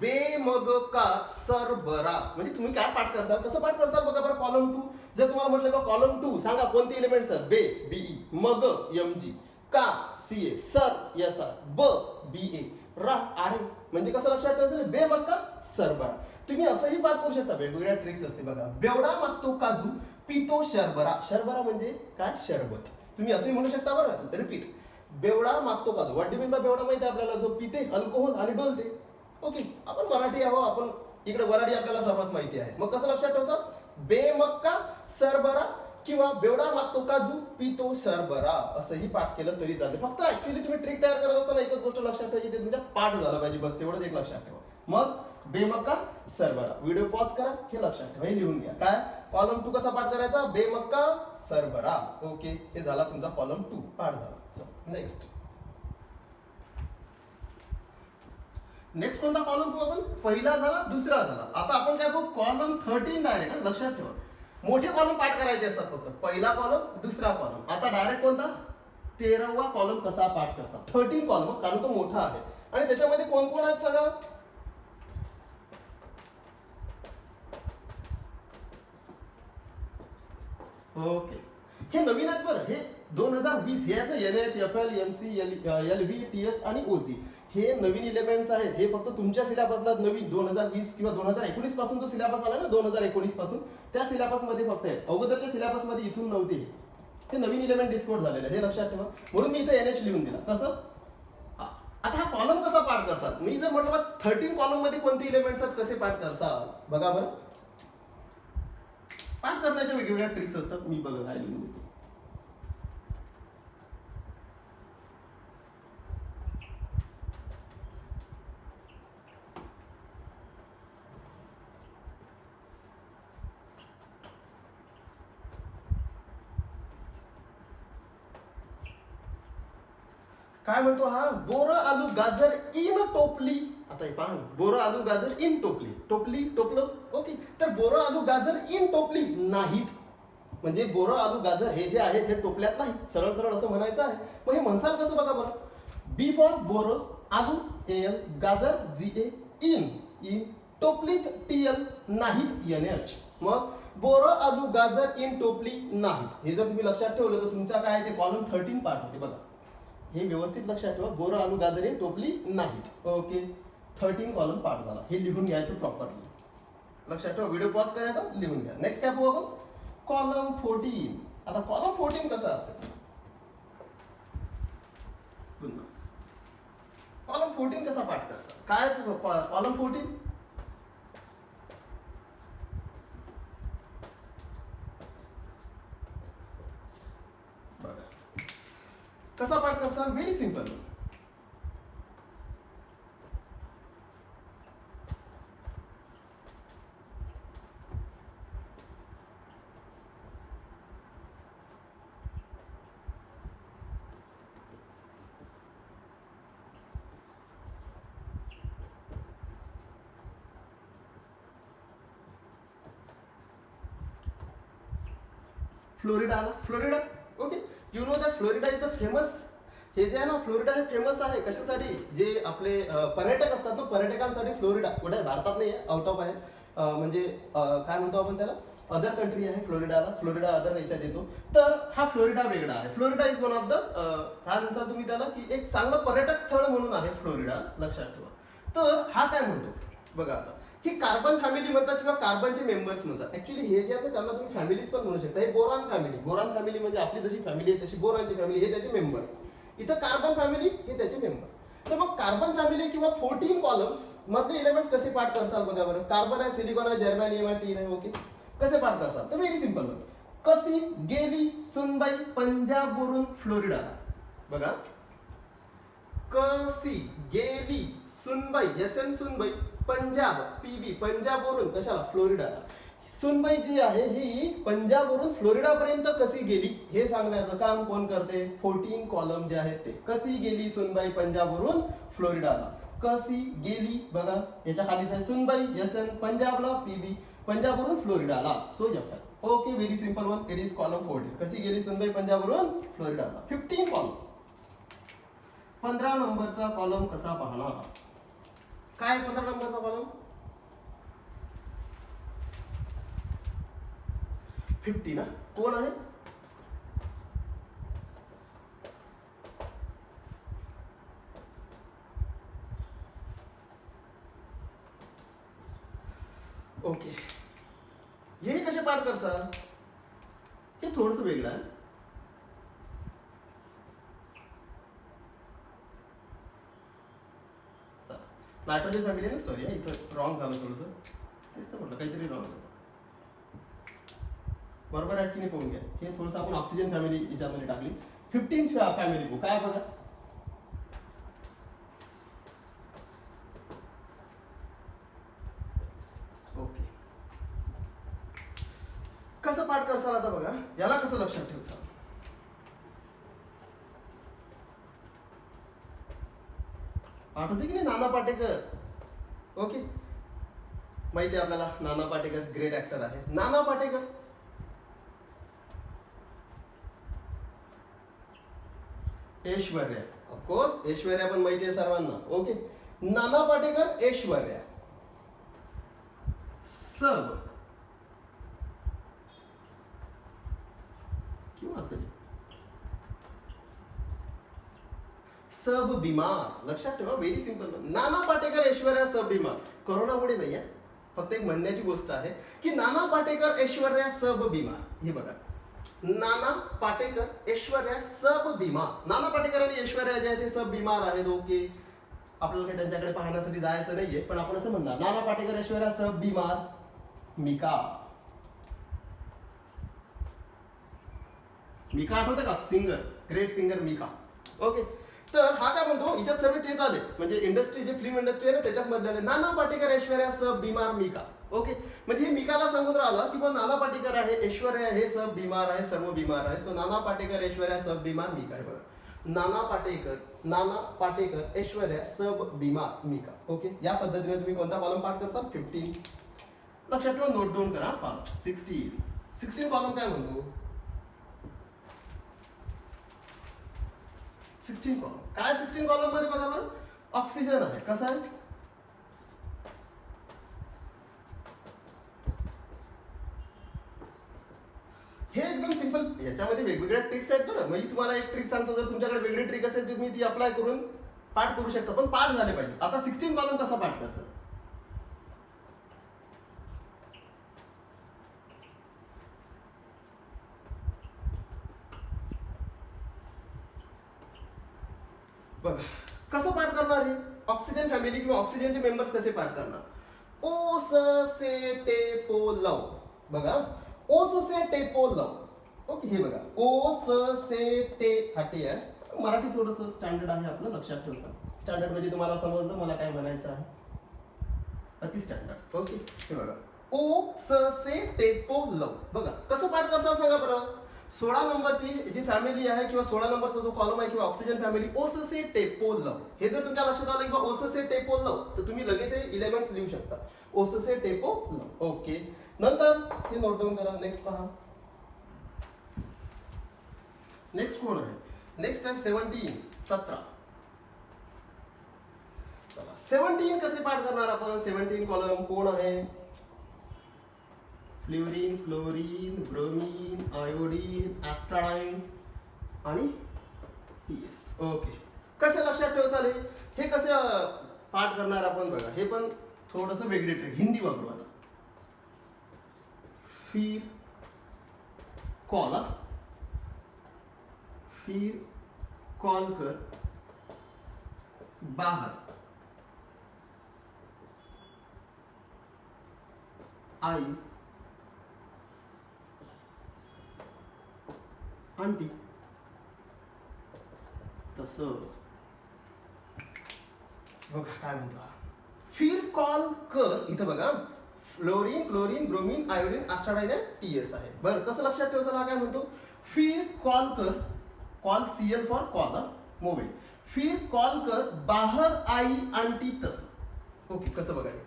बेमग का सरबरा. म्हणजे तुम्ही काय पाठ करसाल, कसं पाठ करसाल बघा बरं. कॉलम 2 जर तुम्हाला म्हटलं का कॉलम 2 सांगा कोणते एलिमेंट्स आहेत, बे बीई, मग एमजी, का सीए, सर एस आर, ब बीए, रा आर ए. म्हणजे कसं लक्षात ठेवायचं, बेमग का सरबरा. तुम्ही असंही पाठ करू शकता, वेगवेगळ्या ट्रिक्स असते बघा. बेवडा मागतो काजू, पितो शरबरा. शरबरा म्हणजे काय, शरबत. तुम्ही असंही म्हणू शकता बरं. रिपीट, बेवडा मागतो काजू. व्हॉट डू मीन बाय बेवडा माहिती आहे आपल्याला, जो पिते अल्कोहोल आणि डोलते. ओके, आपण मराठी आहो, आपण इकडे वराडी आपल्याला सर्वच माहिती आहे. मग कसं लक्षात ठेवायचं, बेमक्का सरबरा किंवा बेवडा मागतो काजू पितो सरबरा असंही पाठ केलं तरी चालते. फक्त ऍक्च्युअली तुम्ही ट्रिक तयार करत असताना एकच गोष्ट लक्षात ठेवायची, ते तुमच्या पाठ झालं पाहिजे, बस तेवढंच एक लक्षात ठेवा. मग बेमक्का सरबरा. व्हिडिओ पॉज करा, हे लक्षात ठेवा, हे लिहून घ्या. काय कॉलम 2 कसा पाठ करायचा, बेमक्का सरबरा. ओके, हे झाला तुमचा कॉलम 2 पाठ झाला. नेक्स्ट कोणता कॉलम पाहू आपण, पहिला झाला, दुसरा झाला. आता आपण काय पाहू, कॉलम 13 डायरेक्ट. लक्षात ठेवा, मोठे कॉलम पाठ करायचे असतात फक्त. पहिला कॉलम, दुसरा कॉलम. आता डायरेक्ट कोणता, 13वा कॉलम कसा पाठ करता. 13 कॉलम, कारण तो मोठा आहे. आणि त्याच्यामध्ये कोण कोण आहेत सांगा, ओके हे नवीन आहेत बरं. हे 2020 हे आहेत ना, NH, FL, MC, LV, TS आणि OG. हे नवीन एलिमेंट्स आहेत. हे फक्त तुमच्या सिलेबसला नवीन 2020 किंवा 2019 पासून जो सिलेबस आला ना, 2019 पासून, त्या सिलेबस मध्ये फक्त आहे. अगोदरच्या सिलेबस मध्ये इथून नव्हते. हे नवीन एलिमेंट डिस्कोड झालेले, हे लक्षात ठेवा. म्हणून मी इथे NH लिहून दिला. कसं, आता हा कॉलम कसा पाठ करसाल. मी जर म्हटलं 13 कॉलम मध्ये कोणते एलिमेंट्स आहेत, कसे पाठ करसाल बघा बरं. पाठ करण्याच्या वेगवेगळ्या ट्रिक्स असतात. मी बघा काय लिहून देतो. काय म्हणतो हा, बोर आलू गाजर इन टोपली. आता हे पहा, बोर आलू गाजर इन टोपली. टोपली टोपलं, ओके. तर बोर आलू गाजर इन टोपली नाहीत. म्हणजे बोर आलू गाजर हे जे आहेत हे टोपल्यात नाही, सरळ सरळ असं म्हणायचं आहे. मग हे म्हणसाल कसं बघा बरं. बी फॉर बोर, आलू एल, गाजर जीए, इन इन, टोपलीत टीएल, नाहीत NH. मग बोर आलू गाजर इन टोपली नाहीत. हे जर तुम्ही लक्षात ठेवलं तर तुमचा काय ते कॉलम 13 पार्ट होते बघा. हे व्यवस्थित लक्षात ठेवा, बोर आलू गाजर इन टोपली नाहीत. ओके, 13 कॉलम पार्ट झाला. हे लिहून घ्यायचं प्रॉपरली. लक्षात ठेवा, व्हिडिओ पॉज करायचा, लिहून घ्या. नेक्स्ट काय पाहू आपण, कॉलम 14. आता कॉलम 14 कसा असेल, कॉलम 14 कसा पाठ करसा. काय कॉलम 14, कसा पाठ करसाल, very simple. Florida, Florida. Okay, you know that Florida is the famous. हे जे आहे ना, फ्लोरिडा हे फेमस आहे कशासाठी, जे आपले पर्यटक असतात ना, पर्यटकांसाठी फ्लोरिडा कुठे भारतात नाही आहे, आउट ऑफ आहे. म्हणजे काय म्हणतो आपण त्याला, अदर कंट्री आहे फ्लोरिडाला, फ्लोरिडा अदर याच्यात येतो. तर हा फ्लोरिडा वेगळा आहे. Florida is one of the काय म्हणता तुम्ही त्याला की एक चांगलं पर्यटक स्थळ म्हणून आहे फ्लोरिडा, लक्षात ठेवा. तर हा काय म्हणतो बघा आता, ही कार्बन फॅमिली म्हणतात किंवा कार्बनचे मेंबर्स म्हणतात. ऍक्च्युली हे जे आहे त्यांना तुम्ही फॅमिलीज पण म्हणू शकता. हे बोरान फॅमिली, बोरान फॅमिली म्हणजे आपली जशी फॅमिली आहे तशी बोरानची फॅमिली, हे त्याचे मेंबर. इथं कार्बन फॅमिली हे त्याचे मेंबर. तर मग कार्बन फॅमिली किंवा 14 कॉलम्स मधले एलिमेंट्स कसे पाठ करसाल बघा बरं. कार्बन आहे, सिलिकॉन आहे, जर्मॅनियम आहे, टीन आहे. ओके, कसे पाठ करसाल तर व्हेरी सिंपल. कशी गेली सुनबाई पंजाबवरून फ्लोरिडाला. बघा, कशी गेली सुनबाई, यसन सुनबाई, पंजाब पीबी, पंजाबवरून कशाला फ्लोरिडाला. सुनबाई जी आहे ही पंजाबवरून फ्लोरिडा पर्यंत कशी गेली हे सांगण्याचं काम कोण करते. 14 कॉलम जे आहेत ते. कशी गेली सुनबाई पंजाबवरून फ्लोरिडाला. कशी गेली बघा, याच्या खालीच आहे सुनबाई, यसन पंजाबला, पीबी पंजाबवरून फ्लोरिडाला. So F. Okay, very simple one. It is column 14. कशी गेली सुनबाई पंजाबवरून फ्लोरिडाला. 15 कॉलम. 15 नंबरचा कॉलम कसा पाहणार. काय 15 नंबरचा कॉलम. 50 ना. कोण आहे. ओके, हे कसे पाठ करसाल. हे थोडस वेगळं आहे. नायट्रोजन फॅमिली ना, सॉरी इथं रॉंग झालं थोडंसं. तेच तर म्हटलं काहीतरी रॉंग झालं. बरोबर आहे की नाही पाहून घ्या. हे थोडंसं आपण ऑक्सिजन फॅमिली याच्यामध्ये टाकली. 15 फॅमिली बुक काय बघा. ओके, कसं पाठ करसाल आता बघा. याला कसं लक्षात ठेवसाल. आठवते की नाही नाना पाटेकर. ओके, माहिती आहे आपल्याला नाना पाटेकर ग्रेट ऍक्टर आहे. नाना पाटेकर ऐश्वर्या, ऑफकोर्स ऐश्वर्या पण माहिती आहे सर्वांना. ओके, नाना पाटेकर ऐश्वर्या. सब क्यों असेल. सब बीमार, लक्षात ठेवा. Very simple. नाना पाटेकर ऐश्वर्या सब बीमार. कोरोनामुळे नाही आहे, फक्त एक म्हणण्याची गोष्ट आहे की नाना पाटेकर ऐश्वर्या सब बीमार. हे बघा, नाना पाटेकर ऐश्वर्या सब बीमार. नाना पाटेकर आणि ऐश्वर्या जे आहे ते सब बीमार आहेत. ओके, आपल्याला काही त्यांच्याकडे पाहण्यासाठी जायचं नाहीये, पण आपण असं म्हणणार नाना पाटेकर ऐश्वर्या सब बीमार. मिका, मिका आठवतं का. Singer, great singer Mika. Okay, तर हा काय म्हणतो, हिच्यात सर्व तेच आले म्हणजे इंडस्ट्री जे फिल्म इंडस्ट्री आहे ना त्याच्यात मधले आले. नाना पाटेकर ऐश्वर्या सब बीमार मिका. ओके, म्हणजे हे मिकाला सांगून राहिलं की नाना पाटेकर आहे, ऐश्वर्या हे सब बीमार आहे, सर्व बीमार आहे. सो नाना पाटेकर ऐश्वर्या सब बीमार मिका आहे बघा. नाना पाटेकर ऐश्वर्या सब बीमार मिका. ओके, या पद्धतीने तुम्ही कोणता कॉलम पाठ करता. 15. लक्षात ठेवा, नोट डाऊन करा फास्ट. 16 कॉलम काय म्हणतो. 16 कॉलम काय. 16 कॉलम मध्ये बघा बरं, ऑक्सिजन आहे. कसा आहे. हे एकदम सिंपल. याच्यामध्ये वेगवेगळ्या ट्रिक्स आहेत बरं. मी तुम्हाला एक ट्रिक सांगतो, जर तुमच्याकडे वेगळी ट्रिक असेल तर तुम्ही ती अप्लाय करून पाठ करू शकता, पण पाठ झाले पाहिजे. आता 16 कॉलम कसा पाठ करायचा. बघा कसं पाठ करणार. हे ऑक्सिजन फॅमिली किंवा ऑक्सिजनचे मेंबर्स कसे पाठ करणार. ओस से टेपो लव. बघा, ओस से टेपो लव. ओके, हे बघा ओस से टे. हा टे आहे. मराठी थोडस स्टँडर्ड आहे आपलं, लक्षात ठेवता. स्टँडर्ड म्हणजे तुम्हाला समजलं मला काय म्हणायचं आहे. अति स्टँडर्ड. ओके, हे बघा ओ स से टेपो लव. बघा कसं पाठ करता सांगा बरं. 16 नंबरची जी फॅमिली आहे किंवा 16 नंबरचा जो कॉलम आहे किंवा ऑक्सिजन फॅमिली, ओस से टेपो लव. हे जर तुमच्या लक्षात आलं किंवा ओस से टेपो लव तर तुम्ही लगेच हे एलिमेंट्स लिहू शकता. ओस से टेपो लव. ओके, नंतर हे नोट डाऊन करा. नेक्स्ट पहा. नेक्स्ट कोण आहे. नेक्स्ट आहे 17. चला 17 कसे पाठ करणार आपण. 17 कॉलम कोण आहे. फ्लोरीन, क्लोरीन, ब्रोमीन, आयोडीन, ॲस्ट्राडाइन आणि टीएस. ओके. कसे लक्षात ठेवसाल हे कसे पाठ करणार आपण बघा. हे पण थोडंसं वेगळी ट्रिक हिंदी वापरू आता. फिर कॉल, फिर कॉल कर बाहर आई आंटी. तसं बघा काय म्हणतो. फिर कॉल कर इथं बघा फ्लोरीन, क्लोरीन, ब्रोमीन, आयोडीन, ॲस्ट्राडाइन आणि टीएस आहे. बरं कसं लक्षात ठेवसा हा काय म्हणतो. फिर कॉल कर, call CL for call mobile. फिर कॉल कर बाहर आई आंटी तसं. ओके कसं बघायचं.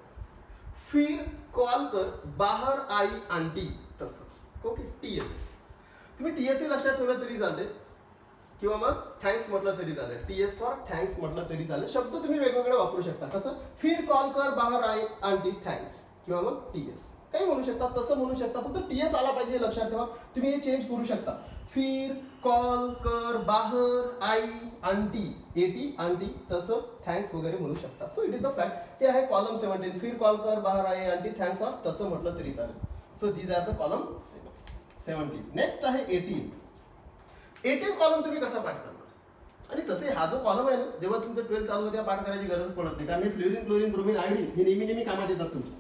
फिर कॉल कर बाहर आई आंटी तसं. ओके टीएस तुम्ही टीएस लक्षात ठेवलं तरी चालते किंवा मग थँक्स म्हटलं तरी चालेल. टीएस फॉर थँक्स म्हटलं तरी चालेल. शब्द तुम्ही वेगवेगळे वापरू शकता. कसं फिर कॉल कर बाहर आई आंटी थँक्स किंवा मग टीएस काही म्हणू शकता. तसं म्हणू शकता फक्त टीएस आला पाहिजे हे लक्षात ठेवा. तुम्ही हे चेंज करू शकता. फिर कॉल कर बाहर आई आंटी एटी आंटी तसं थँक्स वगैरे म्हणू शकता. So it is the fact. हे आहे कॉलम 17. फिर कॉल कर बाहर आई आंटी थँक्स ऑर तसं म्हटलं तरी चालेल. So these are the column 17. Next आहे 18. 18 कॉलम तुम्ही कसा पाठ करणार. आणि तसे हा जो कॉलम आहे ना जेव्हा तुमचं 12 चालू होते पाठ करायची गरज पडत नाही कारण हे फ्लोरीन, क्लोरीन, ब्रोमीन, आयोडीन हे नेहमी नेहमी कामात येतात तुमच्या.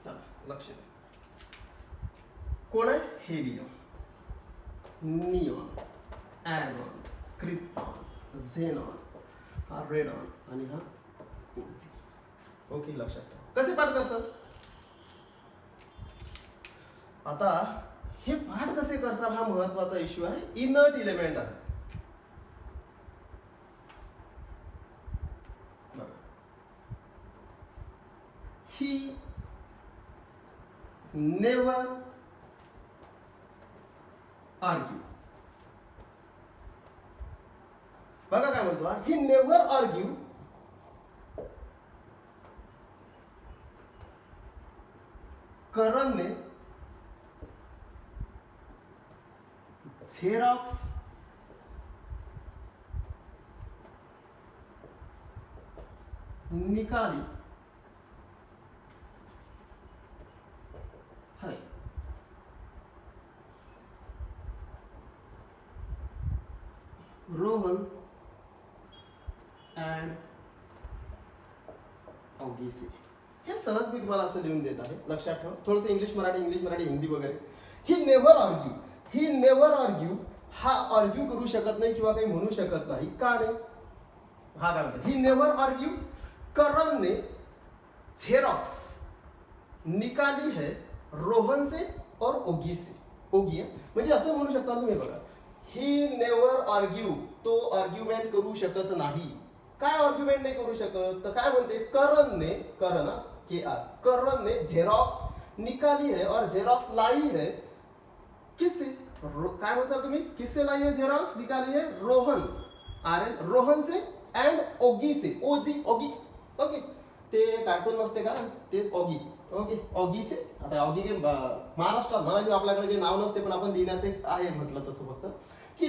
चला लक्ष द्या. कोण आहे. Helium, neon, argon, krypton, xenon, हा रेडॉन आणि हा ओझी. ओके लक्षात ठेवा. कसे पाठ करतात. आता हे पाठ कसे करसाल हा महत्वाचा इश्यू आहे. इनर्ट इलेमेंट आहे. He never argue. बघा काय म्हणतो. ही नेव्हर आर्ग्यू करणने झेरॉक्स निकाली है. रोहन अँड ऑगीसी. हे सहज मी तुम्हाला असं लिहून देत आहे. लक्षात ठेवा. थोडंसं इंग्लिश मराठी हिंदी वगैरे. ही नेव्हर आर्ग्यू. ही नेव्हर आर्ग्यू हा आर्ग्यू करू शकत नाही किंवा काही म्हणू शकत नाही. का नाही. हा काय म्हणतात. ही नेव्हर आर्ग्यू करण ने झेरॉक्स निकाली है रोहन से और ओगी से. ओगी आहे म्हणजे असं म्हणू शकता तुम्ही. बघा ही नेव्हर आर्ग्यू तो आर्ग्युमेंट करू शकत नाही. काय आर्ग्युमेंट नाही करू शकत तर काय म्हणते. करण ने करण ने झेरॉक्स निकाली है और झेरॉक्स लाई है किससे. काय म्हणता तुम्ही. किससे लाई है झेरॉक्स निकाली है रोहन आर एन रोहन से अँड ओगी से. ओजी ओगी. ओके ते कार्टून नसते का ते ऑगी. ओके ऑगी से. आता ऑगी के महाराष्ट्रात मला आपल्याकडे जे नाव नसते पण आपण लिहिण्याचे आहे म्हटलं तसं फक्त की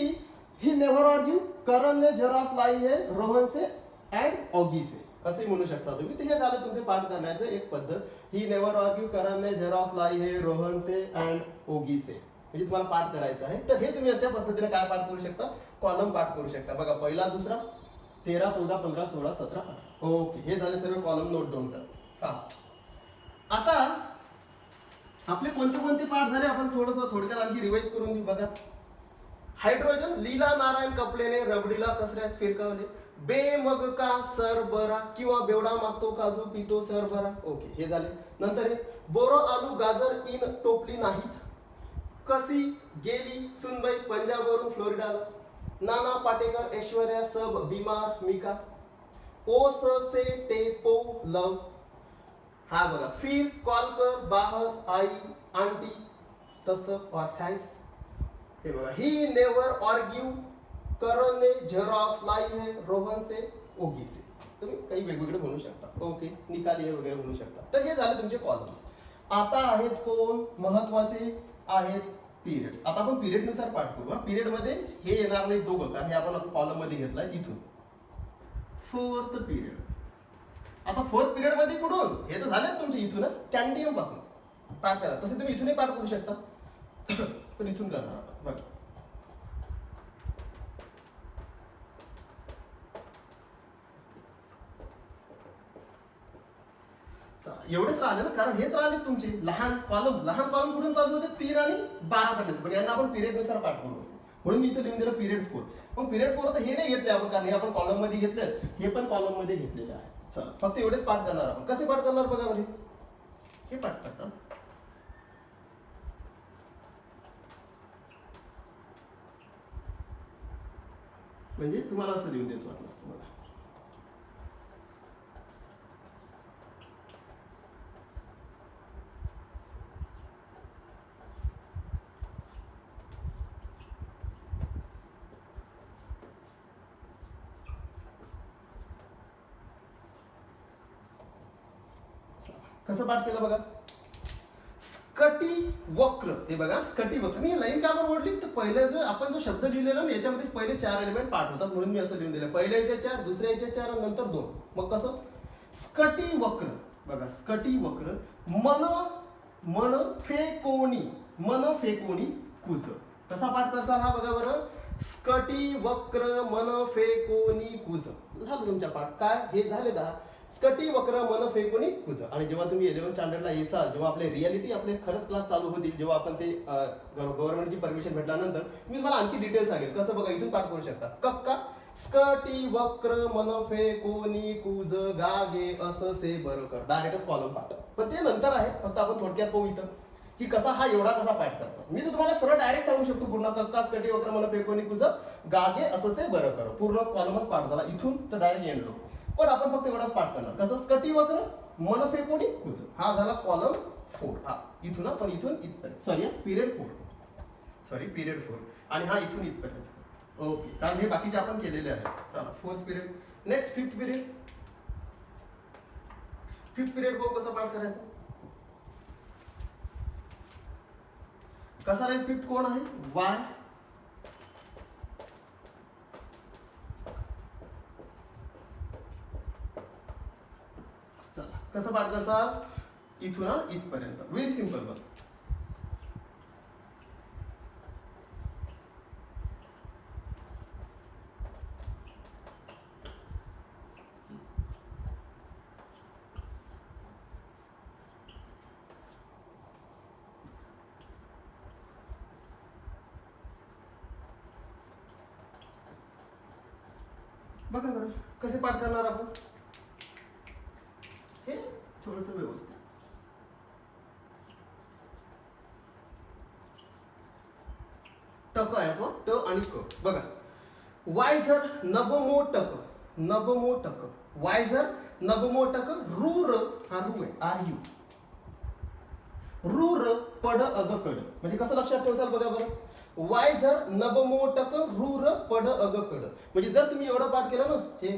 ही नेव्हर आर्ग्यू करण ने झेरॉक्स लाई है रोहन से अँड ऑगी से असे म्हणू शकता तुम्ही. ते हे झालं तुमचे पाठ करण्याचं एक पद्धत. ही नेव्हर आर्ग्यू करण ने झेरॉक्स लाई है रोहन से अँड ओगी से म्हणजे तुम्हाला पाठ करायचं आहे. तर हे तुम्ही अशा पद्धतीने काय पाठ करू शकता. कॉलम पाठ करू शकता. बघा पहिला, दुसरा, 13, 14, 15, 16, 17, 18. ओके हे झाले सर्व कॉलम नोट डाऊन कर फास्ट. आता आपले कोणते कोणते पाठ झाले आपण थोडक्यात आणखी रिवाइज करून देऊ. बघा हायड्रोजन लीला नारायण कपलेने रबडीला कसऱ्यात फिरकावले. बेमग का सर बरा किंवा बेवडा मागतो काजू पितो सर बरा. ओके हे झाले. नंतर हे बोरो आलू गाजर इन टोपली नाहीत. कशी गेली सुनबाई पंजाबवरून फ्लोरिडाला. नाना पाटेकर ऐश्वर्या सब बीमार मिका. ओस से टेपो लव. हा बघा फिर कॉल कर बाहर आई आंटी तसं और थँक्स. हे बघा ही नेव्हर आर्ग्यू करण ने झेरॉक्स लाई है रोहन से ओगी से. तुम्ही काही वेगवेगळे म्हणू शकता. ओके निकाली है वगैरे म्हणू शकता. तर हे झाले तुमचे कॉलम्स. आता आहेत कोण महत्वाचे आहेत पिरियड्स. आता आपण पिरियड नुसार पाठ करू. पिरियड मध्ये हे येणार नाही दोघं, कारण हे आपण कॉलम मध्ये घेतलाय इथून. Fourth period. आता फोर्थ पिरियड मध्ये कुठून? हे तर झाले तुमचे इथूनच स्कॅन्डियम पासून पाठ करा. तसे तुम्ही इथूनही पाठ करू शकता पण इथून करणार आपण. बघा एवढेच राहिले ना, कारण हेच राहिले तुमचे लहान कॉलम. लहान कॉलम कुठून चालू होते? 3 आणि 12 पर्यंत. पण यांना आपण पिरियड नुसार पाठ करू असं. म्हणून मी इथे लिहून दिलं पिरियड 4. पण पिरियड 4 तर हे नाही घेतले आपण, कारण हे आपण कॉलम मध्ये घेतलं, हे पण कॉलम मध्ये घेतलेलं आहे. चला फक्त एवढेच पाठ करणार आपण. कसे पाठ करणार बघा बरे. हे पाठ करतात म्हणजे तुम्हाला असं लिहून देतो वाटलं असतं बघा. कसं पाठ केलं बघा. स्कटी वक्र. हे बघा स्कटी वक्र. मी लाईन का बरं ओढली? तर पहिलं जो आपण जो शब्द लिहिलेला ना याच्यामध्ये पहिले 4 एलिमेंट पाठ होतात, म्हणून मी असं लिहून दिलं. पहिल्या याच्या 4, दुसऱ्या याच्या 4 आणि नंतर 2. मग कसं? स्कटी वक्र. बघा स्कटी वक्र. मन फेकोणी. मन फेकोणी कुज. कसा पाठ करसाल हा बघा बरं. स्कटी वक्र मन फेकोणी कुज. झालं तुमच्या पाठ. काय हे झाले 10. स्कटी वक्र मन फेकोणी कुज. आणि जेव्हा तुम्ही 11th स्टँडर्डला येसाल, जेव्हा आपले रियालिटी आपले खरंच क्लास चालू होतील, जेव्हा आपण ते गव्हर्नमेंटची परमिशन भेटल्यानंतर मी तुम्हाला आणखी डिटेल सांगेल कसं. बघा इथून पाठ करू शकता. कक्का स्कटी वक्र मन फेकोणी कुज गागे असं से बरं कर. डायरेक्टच कॉलम पाठ. पण ते नंतर आहे, फक्त आपण थोडक्यात पाहू इथं की कसा हा एवढा कसा पाठ करतो. मी तर तुम्हाला सरळ डायरेक्ट सांगू शकतो पूर्ण. कक्का स्कटी वक्र मन फेकोणी कुज गागे असं से बरं कर. पूर्ण कॉलमच पाठ झाला इथून तर डायरेक्ट एंड लो. पण आपण फक्त एवढाच पाठ करणार. कसं? स्कटी वक्र मन फेकोणी कुज. हा झाला कॉलम 4. हा इथून पण इथून इथपर्यंत. Sorry period 4. Sorry period 4. आणि हा इथून इथपर्यंत. ओके, कारण हे बाकीचे आपण केलेले आहेत. चला fourth period. Next fifth period. Fifth period बघू कसं पाठ करायचं. कसा राहील फिफ्थ? कोण आहे? वाय. चला कसं पाठ करसाल? इथून इथपर्यंत. Very simple. बघ बघा बरं कसे पाठ करणार आपण. हे थोडस व्यवस्थित. टक आहे तो. ट आणि क. बघा वायझर नभमोटक. नभमोटक. वायझर नभमोटक. रूर. हा रू आहे. R U. रूर पड अग कड. म्हणजे कसं लक्षात ठेवसाल बघा बरं. वायझर नभमोटक रूर पड अग कड. म्हणजे जर तुम्ही एवढं पाठ केलं ना, हे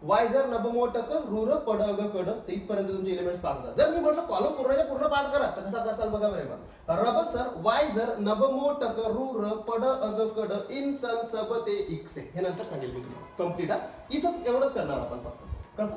वायझर नभमोटक रूर पड अग कड, तर इथपर्यंत तुमचे एलिमेंट्स पाठ होतात. जर मी म्हटलं कॉलम पूर्णच्या पूर्ण पाठ करा तर कसा करसाल बघा बरं. रब सर वायझर नभमोटक रूर पड अग कड इन सन सब ते इक्से. हे नंतर सांगेल मी तुम्हाला कम्प्लीट. इथंच एवढंच करणार आपण फक्त. कसं?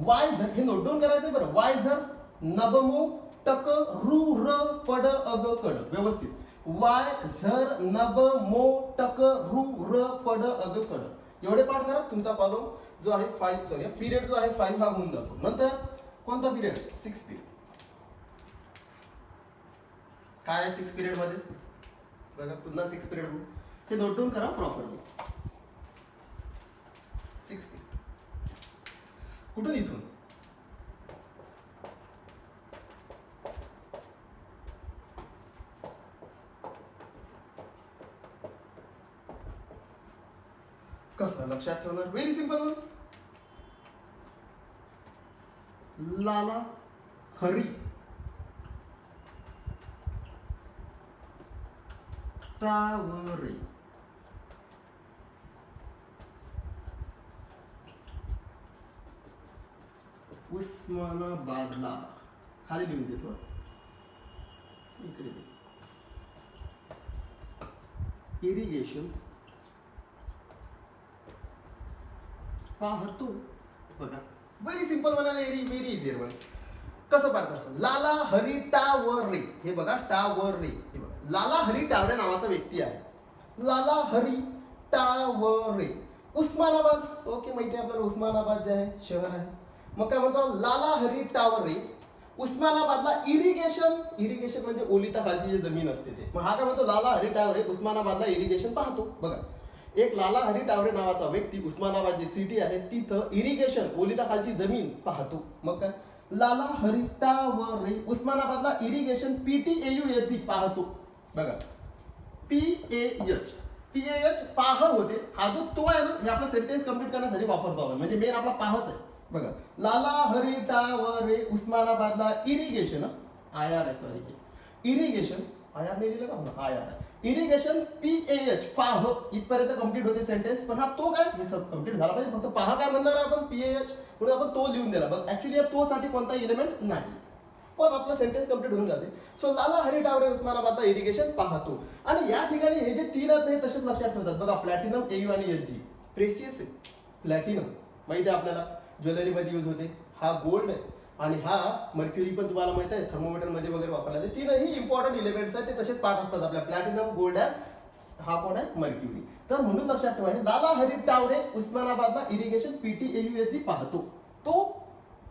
वायझर हे नोट डाऊन करायचंय बरं. वायझर नभमोटक रूर पड अग कड. व्यवस्थित. वाय झर नभ मो टक रू र पड अग कड. एवढे पाठ करा. तुमचा कॉलम जो आहे 5, सॉरी पिरियड जो आहे 5 हा होऊन जातो. नंतर कोणता पिरियड? 6 पिरियड. काय आहे 6 पिरियड मध्ये? बघा पुन्हा 6 पिरियड. हे नोट डाऊन करा प्रॉपरली. 6 पिरियड कुठून? इथून. कसं लक्षात ठेवणार? Very simple. लाला हरी टावरे. उस्मानाबादला खाली लिहून देतो इकडे दे. इरिगेशन पाहतो. बघा व्हेरी सिंपल म्हणाले, व्हेरी इझी वन. कसं पाठ करायचं? लाला हरी टावरे. हे बघा टावरे. हे बघा लाला हरी टावरे नावाचा व्यक्ती आहे. लाला हरी टावरे उस्मानाबाद. ओके माहिती आहे आपल्याला उस्मानाबाद जे आहे शहर आहे. मग काय म्हणतो? लाला हरी टावरे उस्मानाबादला इरिगेशन म्हणजे ओलिता खालची जी जमीन असते ते. मग हा काय म्हणतो? लाला हरी टावरे उस्मानाबादला इरिगेशन पाहतो. बघा एक लाला हरी टावरे नावाचा व्यक्ती उस्मानाबाद जी सिटी आहे तिथं इरिगेशन ओलिता खालची जमीन पाहतो. मग काय? लाला हरी टावरे उस्मानाबादला इरिगेशन PTAUH पाहतो. बघा PAH पाह होते. हा जो तो आहे ना हे आपला सेंटेन्स कंप्लीट करण्यासाठी वापरतो आपण, म्हणजे मेन आपला पाहच आहे. बघा लाला हरी टावरे उस्मानाबादला इरिगेशन IR आहे सॉरी इरिगेशन IR नाही दिलं का? IR इरिगेशन PAH पाह इथपर्यंत कंप्लीट होते सेंटेन्स. पण हा तो काय हे सब कंप्लीट झाला पाहिजे. फक्त पाह काय म्हणणार आहे आपण? PAH म्हणून आपण तो लिहून दिला. बघ ऍक्च्युली या तो साठी कोणता एलिमेंट नाही, पण आपलं सेंटेन्स कंप्लीट होऊन जाते. सो लाला हरी टावरे उस्मानाबादला इरिगेशन पाहतो. आणि या ठिकाणी हे जे तीन आहेत हे तसेच लक्षात ठेवतात. बघा प्लॅटिनम AU आणि SG प्रेसियस आहे. प्लॅटिनम माहिती आहे आपल्याला ज्वेलरी मध्ये यूज होते. हा गोल्ड आहे आणि हा मर्क्युरी पण तुम्हाला माहित आहे थर्मोमीटर मध्ये वगैरे वापरला जाते. तीनही इम्पॉर्टंट एलिमेंट्स आहेत ते तसेच पार्ट असतात आपल्या. प्लॅटिनम गोल्ड आहे, हा कोण आहे? मर्क्युरी. तर म्हणून लक्षात ठेवा लाला हरी टावरे उस्मानाबादला इरिगेशन PTAUH पाहतो. तो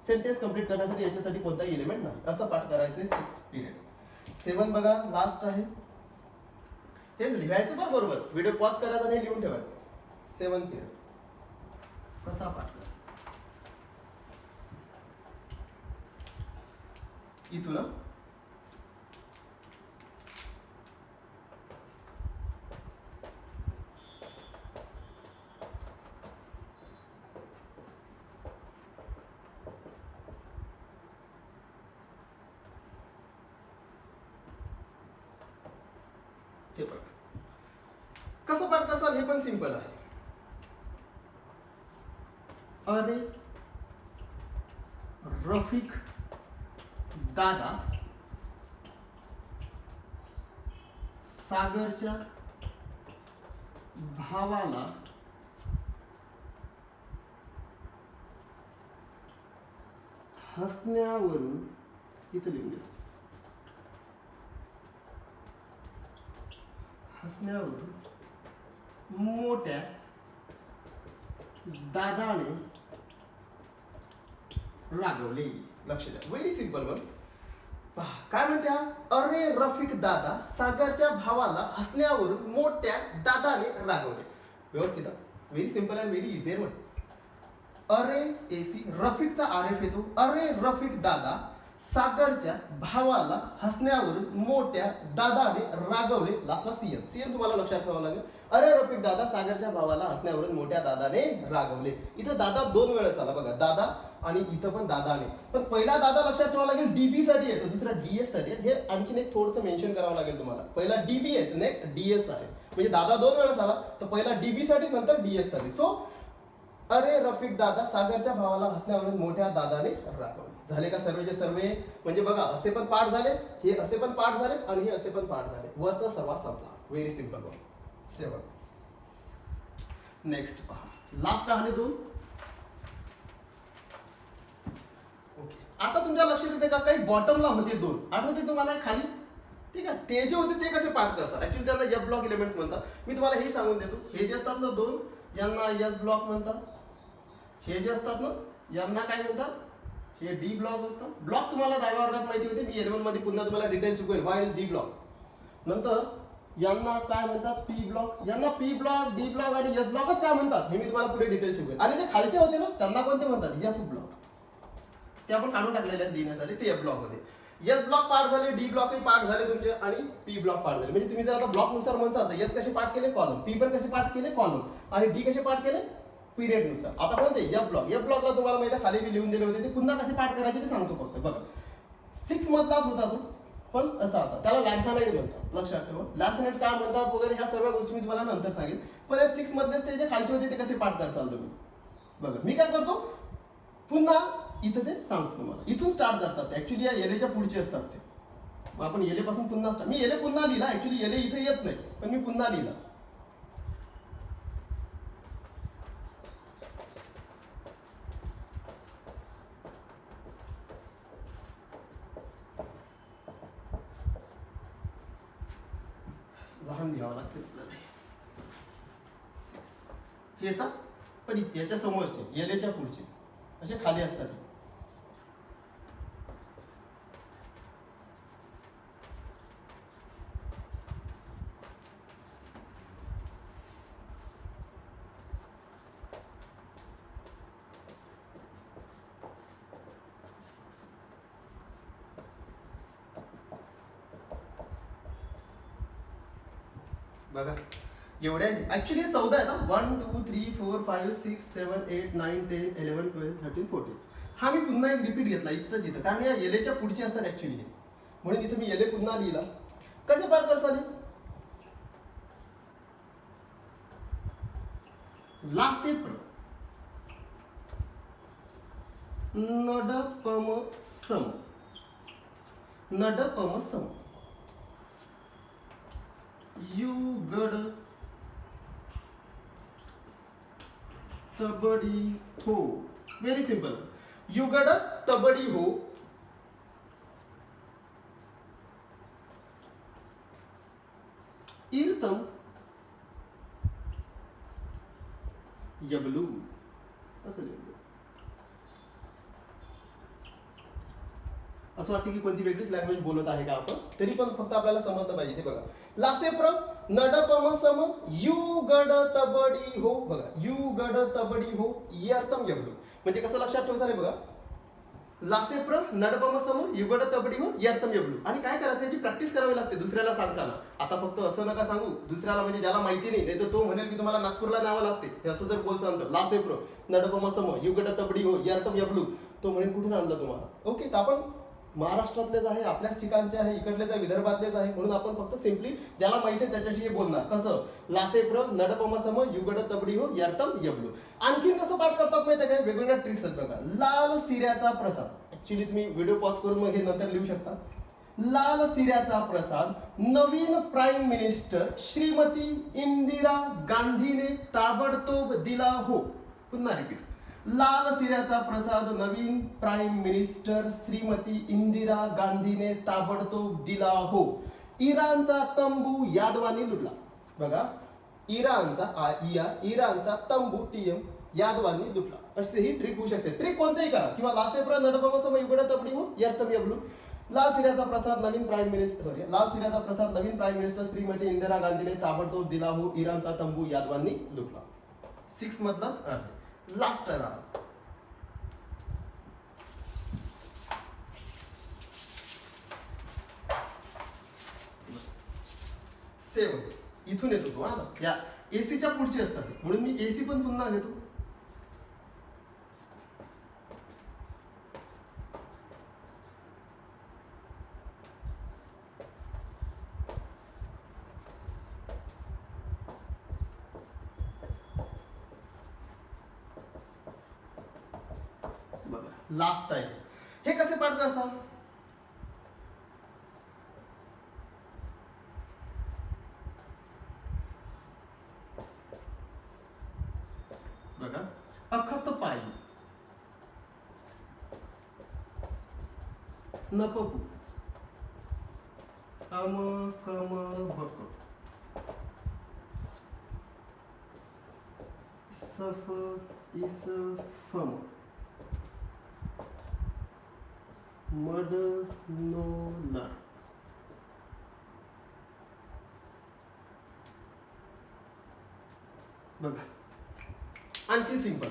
सेंटेन्स कंप्लीट करण्यासाठी याच्यासाठी कोणताही एलिमेंट नाही. असं पाठ करायचंय 6 पिरियड. 7 बघा लास्ट आहे. हे लिहायचं बरोबर. व्हिडिओ पॉज करायचा आणि लिहून ठेवायचं. 7 पिरियड कसा पाठ करायचा? इथून हे बघा कसं पाठ करसाल हे पण सिंपल आहे. अरे रफिक दादा सागरच्या भावाला हसण्यावरून इथं लिहून देतो. हसण्यावरून मोठ्या दादाने रागवले. लक्ष द्या व्हेरी सिंपल वन. काय म्हणते हा? अरे रफिक दादा सागरच्या भावाला हसण्यावरून मोठ्या दादाने रागवले. व्यवस्थित very simple and very easy one. अरे AC रफिकचा RF येतो. अरे रफिक दादा सागरच्या भावाला हसण्यावरून मोठ्या दादाने रागवले. लास्टला CN तुम्हाला लक्षात ठेवावं लागेल. अरे रफिक दादा सागरच्या भावाला हसण्यावरून मोठ्या दादाने रागवले. इथं दादा 2 वेळेस आला बघा, दादा आणि इथं पण दादाने. पण पहिला दादा लक्षात ठेवावा लागेल DB साठी आहे, तो दुसरा DS साठी आहे. हे आणखीन एक थोडंसं मेन्शन करावं लागेल तुम्हाला. पहिला DB आहे, नेक्स्ट DS आहे. म्हणजे दादा 2 वेळेस आला तर पहिला DB साठी नंतर DS साठी. सो अरे रफिक दादा सागरच्या भावाला हसण्यावरून मोठ्या दादाने रागवले. झाले का सर्वेचे सर्वे? म्हणजे बघा असे पण पाठ झाले, हे असे पण पाठ झाले आणि हे असे पण पाठ झाले. वरचा सर्वा संपला. Very simple one. 7 नेक्स्ट पहा. लास्ट राहिले 2. ओके आता तुमच्या लक्षात येते का काही बॉटमला होते 2 आठवते तुम्हाला खाली? ठीक आहे ते जे होते ते कसे पाठ करतात? ऍक्च्युअली त्याला F ब्लॉक एलिमेंट्स म्हणतात. मी तुम्हाला हे सांगून देतो. हे जे असतात ना 2 यांना S ब्लॉक म्हणतात. हे जे असतात ना यांना काय म्हणतात? हे D ब्लॉक असतात. ब्लॉक तुम्हाला 10व्या वर्गात माहिती होते. मी L1 मध्ये पुन्हा तुम्हाला डिटेल शिकवेल. व्हाय इज D ब्लॉक. नंतर यांना काय म्हणतात? P block. यांना P ब्लॉक, D ब्लॉक आणि S ब्लॉकच काय म्हणतात हे मी तुम्हाला पुढे डिटेल शिकवेल. आणि जे खालचे होते ना त्यांना कोणते म्हणतात? F block. ते आपण काढून टाकलेले आहेत देण्यासाठी. ते F ब्लॉक होते. S ब्लॉक पार्ट झाले, D ब्लॉकही पार्ट झाले तुमचे आणि P ब्लॉक पार्ट झाले. म्हणजे तुम्ही जर आता ब्लॉक नुसार म्हणसाल तर S कसे पार्ट केले? कॉलम. P पण कसे पार्ट केले? कॉलम. आणि D कसे पार्ट केले? पिरियड नुसार. आता कोणते? F ब्लॉकला तुम्हाला माहिती आहे खाली मी लिहून दिले होते. ते पुन्हा कसे पाठ करायचे ते सांगतो फक्त. बघा 6 मधलाच होता तो, पण असा होता. त्याला लॅन्थानाइड म्हणतात. लक्षात ठेवा. लॅन्थानाइड काय म्हणतात वगैरे ह्या सर्व गोष्टी मी तुम्हाला नंतर सांगेन. पण या 6 मधलेच ते जे खालचे होते ते कसे पाठ करसाल तुम्ही? बघा मी काय करतो पुन्हा इथं ते सांगतो तुम्हाला. इथून स्टार्ट करतात ऍक्च्युली, या एलेच्या पुढचे असतात ते. मग आपण एले पासून पुन्हा स्टार्ट, मी एले पुन्हा लिहिला ऍक्च्युली, एले इथे येत नाही पण मी पुन्हा लिहिला. लहान लिहावं लागते तुला याचा, पण याच्या समोरचे एलेच्या पुढचे असे खाली असतात. बघा एवढे ऍक्च्युली 14 आहे ना. 1 2 3 4 5 6 7 8 9 10 11 12 13 14. हा मी पुन्हा एक रिपीट घेतला इथंच इथं, कारण या एलेच्या पुढचे असतात ऍक्च्युली, म्हणून इथं मी एले पुन्हा लिहिला. कसे पाठ करता लासेप्र नडपम सम, नडपम सम, युगड तबडी हो. Very simple. युगड तबडी हो, ईर्तम यबलू असं लिहिलं. असं वाटतं की कोणती वेगळीच लँग्वेज बोलत आहे का आपण, तरी पण फक्त आपल्याला समजलं पाहिजे. ते बघा लासेप्र नडपम सम युगड तबडी हो. बघा युगड तबडी हो यर्थम यबलू, म्हणजे कसं लक्षात ठेवायचं आहे बघा. लासेप्र नडपम सम युगड तबडी हो यर्थम यबलू. आणि काय करायचं, याची प्रॅक्टिस करावी लागते दुसऱ्याला सांगताना. आता फक्त असं नका सांगू दुसऱ्याला, म्हणजे ज्याला माहिती नाही तर तो म्हणेल की तुम्हाला नागपूरला न्यावं लागते. हे असं जर बोल सांगतं लासेप्र नडपम सम युगड तबडी हो यर्थम यबलू, तो म्हणेल कुठून आणलं तुम्हाला. ओके, तर आपण महाराष्ट्रातलेच आहे, आपल्याच ठिकाणचे आहे, इकडलेच आहे, विदर्भातलेच आहे, म्हणून आपण फक्त सिम्पली ज्याला माहिती आहे त्याच्याशी बोलणार. कसं लासेप्र नडपम सम युगड तबडी हो यर्थम यबलू. आणखीन कसं पाठ करतात माहिती आहे काय, वेगवेगळ्या ट्रिक्स आहेत बघा. लाल सिऱ्याचा प्रसाद, ऍक्च्युली तुम्ही व्हिडिओ पॉज करून मग हे नंतर लिहू शकता. लाल सिऱ्याचा प्रसाद नवीन प्राईम मिनिस्टर श्रीमती इंदिरा गांधीने ताबडतोब दिला हो. पुन्हा रिपीट. लाल सिऱ्याचा प्रसाद नवीन प्राईम मिनिस्टर श्रीमती इंदिरा गांधीने ताबडतोब दिला हो. इराणचा तंबू यादवानी लुटला. बघा इराणचा तंबू टीएम यादवांनी लुटला. असे ही ट्रिक होऊ शकते. ट्रिक कोणतेही करा, किंवा लासेप्र नडपम सम युगड तबडी हो यर्थम यबलू. लाल सिऱ्याचा प्रसाद नवीन प्राईम मिनिस्टर श्रीमती इंदिरा गांधीने ताबडतोब दिला हो. इराणचा तंबू यादवांनी लुटला. 6 मधलाच अर्थ. लास्ट राहा 7. इथून येतो तो. आता या एसीच्या पुढची असतात, म्हणून मी एसी पण पुन्हा घेतो. लास्ट आहे. हे कसे पाठ करसा, बघा अखत पायी नपपू अम कम भक सफ इस फम मड नो लर. बघा आणखी सिंपल.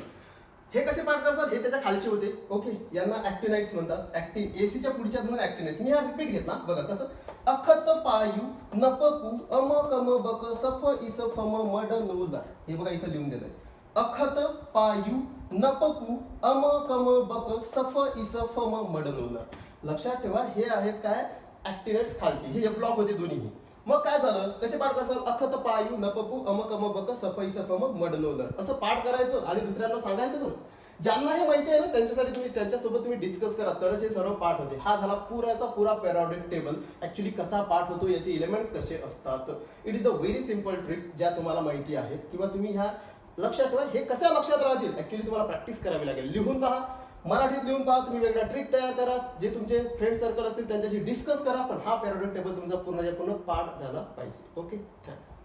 हे कसे पाठ करतात, हे त्याच्या खालचे होते. ओके, यांना ऍक्टिनाइट्स म्हणतात. एसीच्या पुढच्या म्हणून ऍक्टिनाइट्स. मी हा रिपीट घेतला. बघा कसं अखत पायू नपकू अम कम बक सफ इस फम मड नो लर. हे बघा इथं लिहून दिलंय. अखत पायू नपकू अम कम बक सफ इस फम मड नो लर. लक्षात ठेवा, हे आहेत काय ऍक्टिनाइट्स खालची. हे ब्लॉक होते दोन्ही. मग काय झालं, कसे पाठ करायचं, अखत पायू नपपू अम कम बक सफ इस फम मड नो लर. असं पाठ करायचं आणि दुसऱ्यांना सांगायचं बरं. ज्यांना हे माहिती आहे ना त्यांच्यासाठी तुम्ही त्यांच्यासोबत तुम्ही डिस्कस करा तरच हे सर्व पाठ होते. हा झाला पुराचा पुरा पॅराडिक टेबल ऍक्च्युली कसा पाठ होतो, याचे एलिमेंट्स कसे असतात. It is the very simple trick ज्या तुम्हाला माहिती आहेत किंवा तुम्ही ह्या लक्षात ठेवा. हे कशा लक्षात राहतील ऍक्च्युली तुम्हाला प्रॅक्टिस करावी लागेल. लिहून पहा, मराठीत लिहून पहा, तुम्ही वेगळा ट्रिक तयार करा, जे तुमचे फ्रेंड सर्कल असतील त्यांच्याशी डिस्कस करा, पण हा पॅराडिक टेबल तुमचा पूर्ण पाठ झाला पाहिजे. Okay, thanks.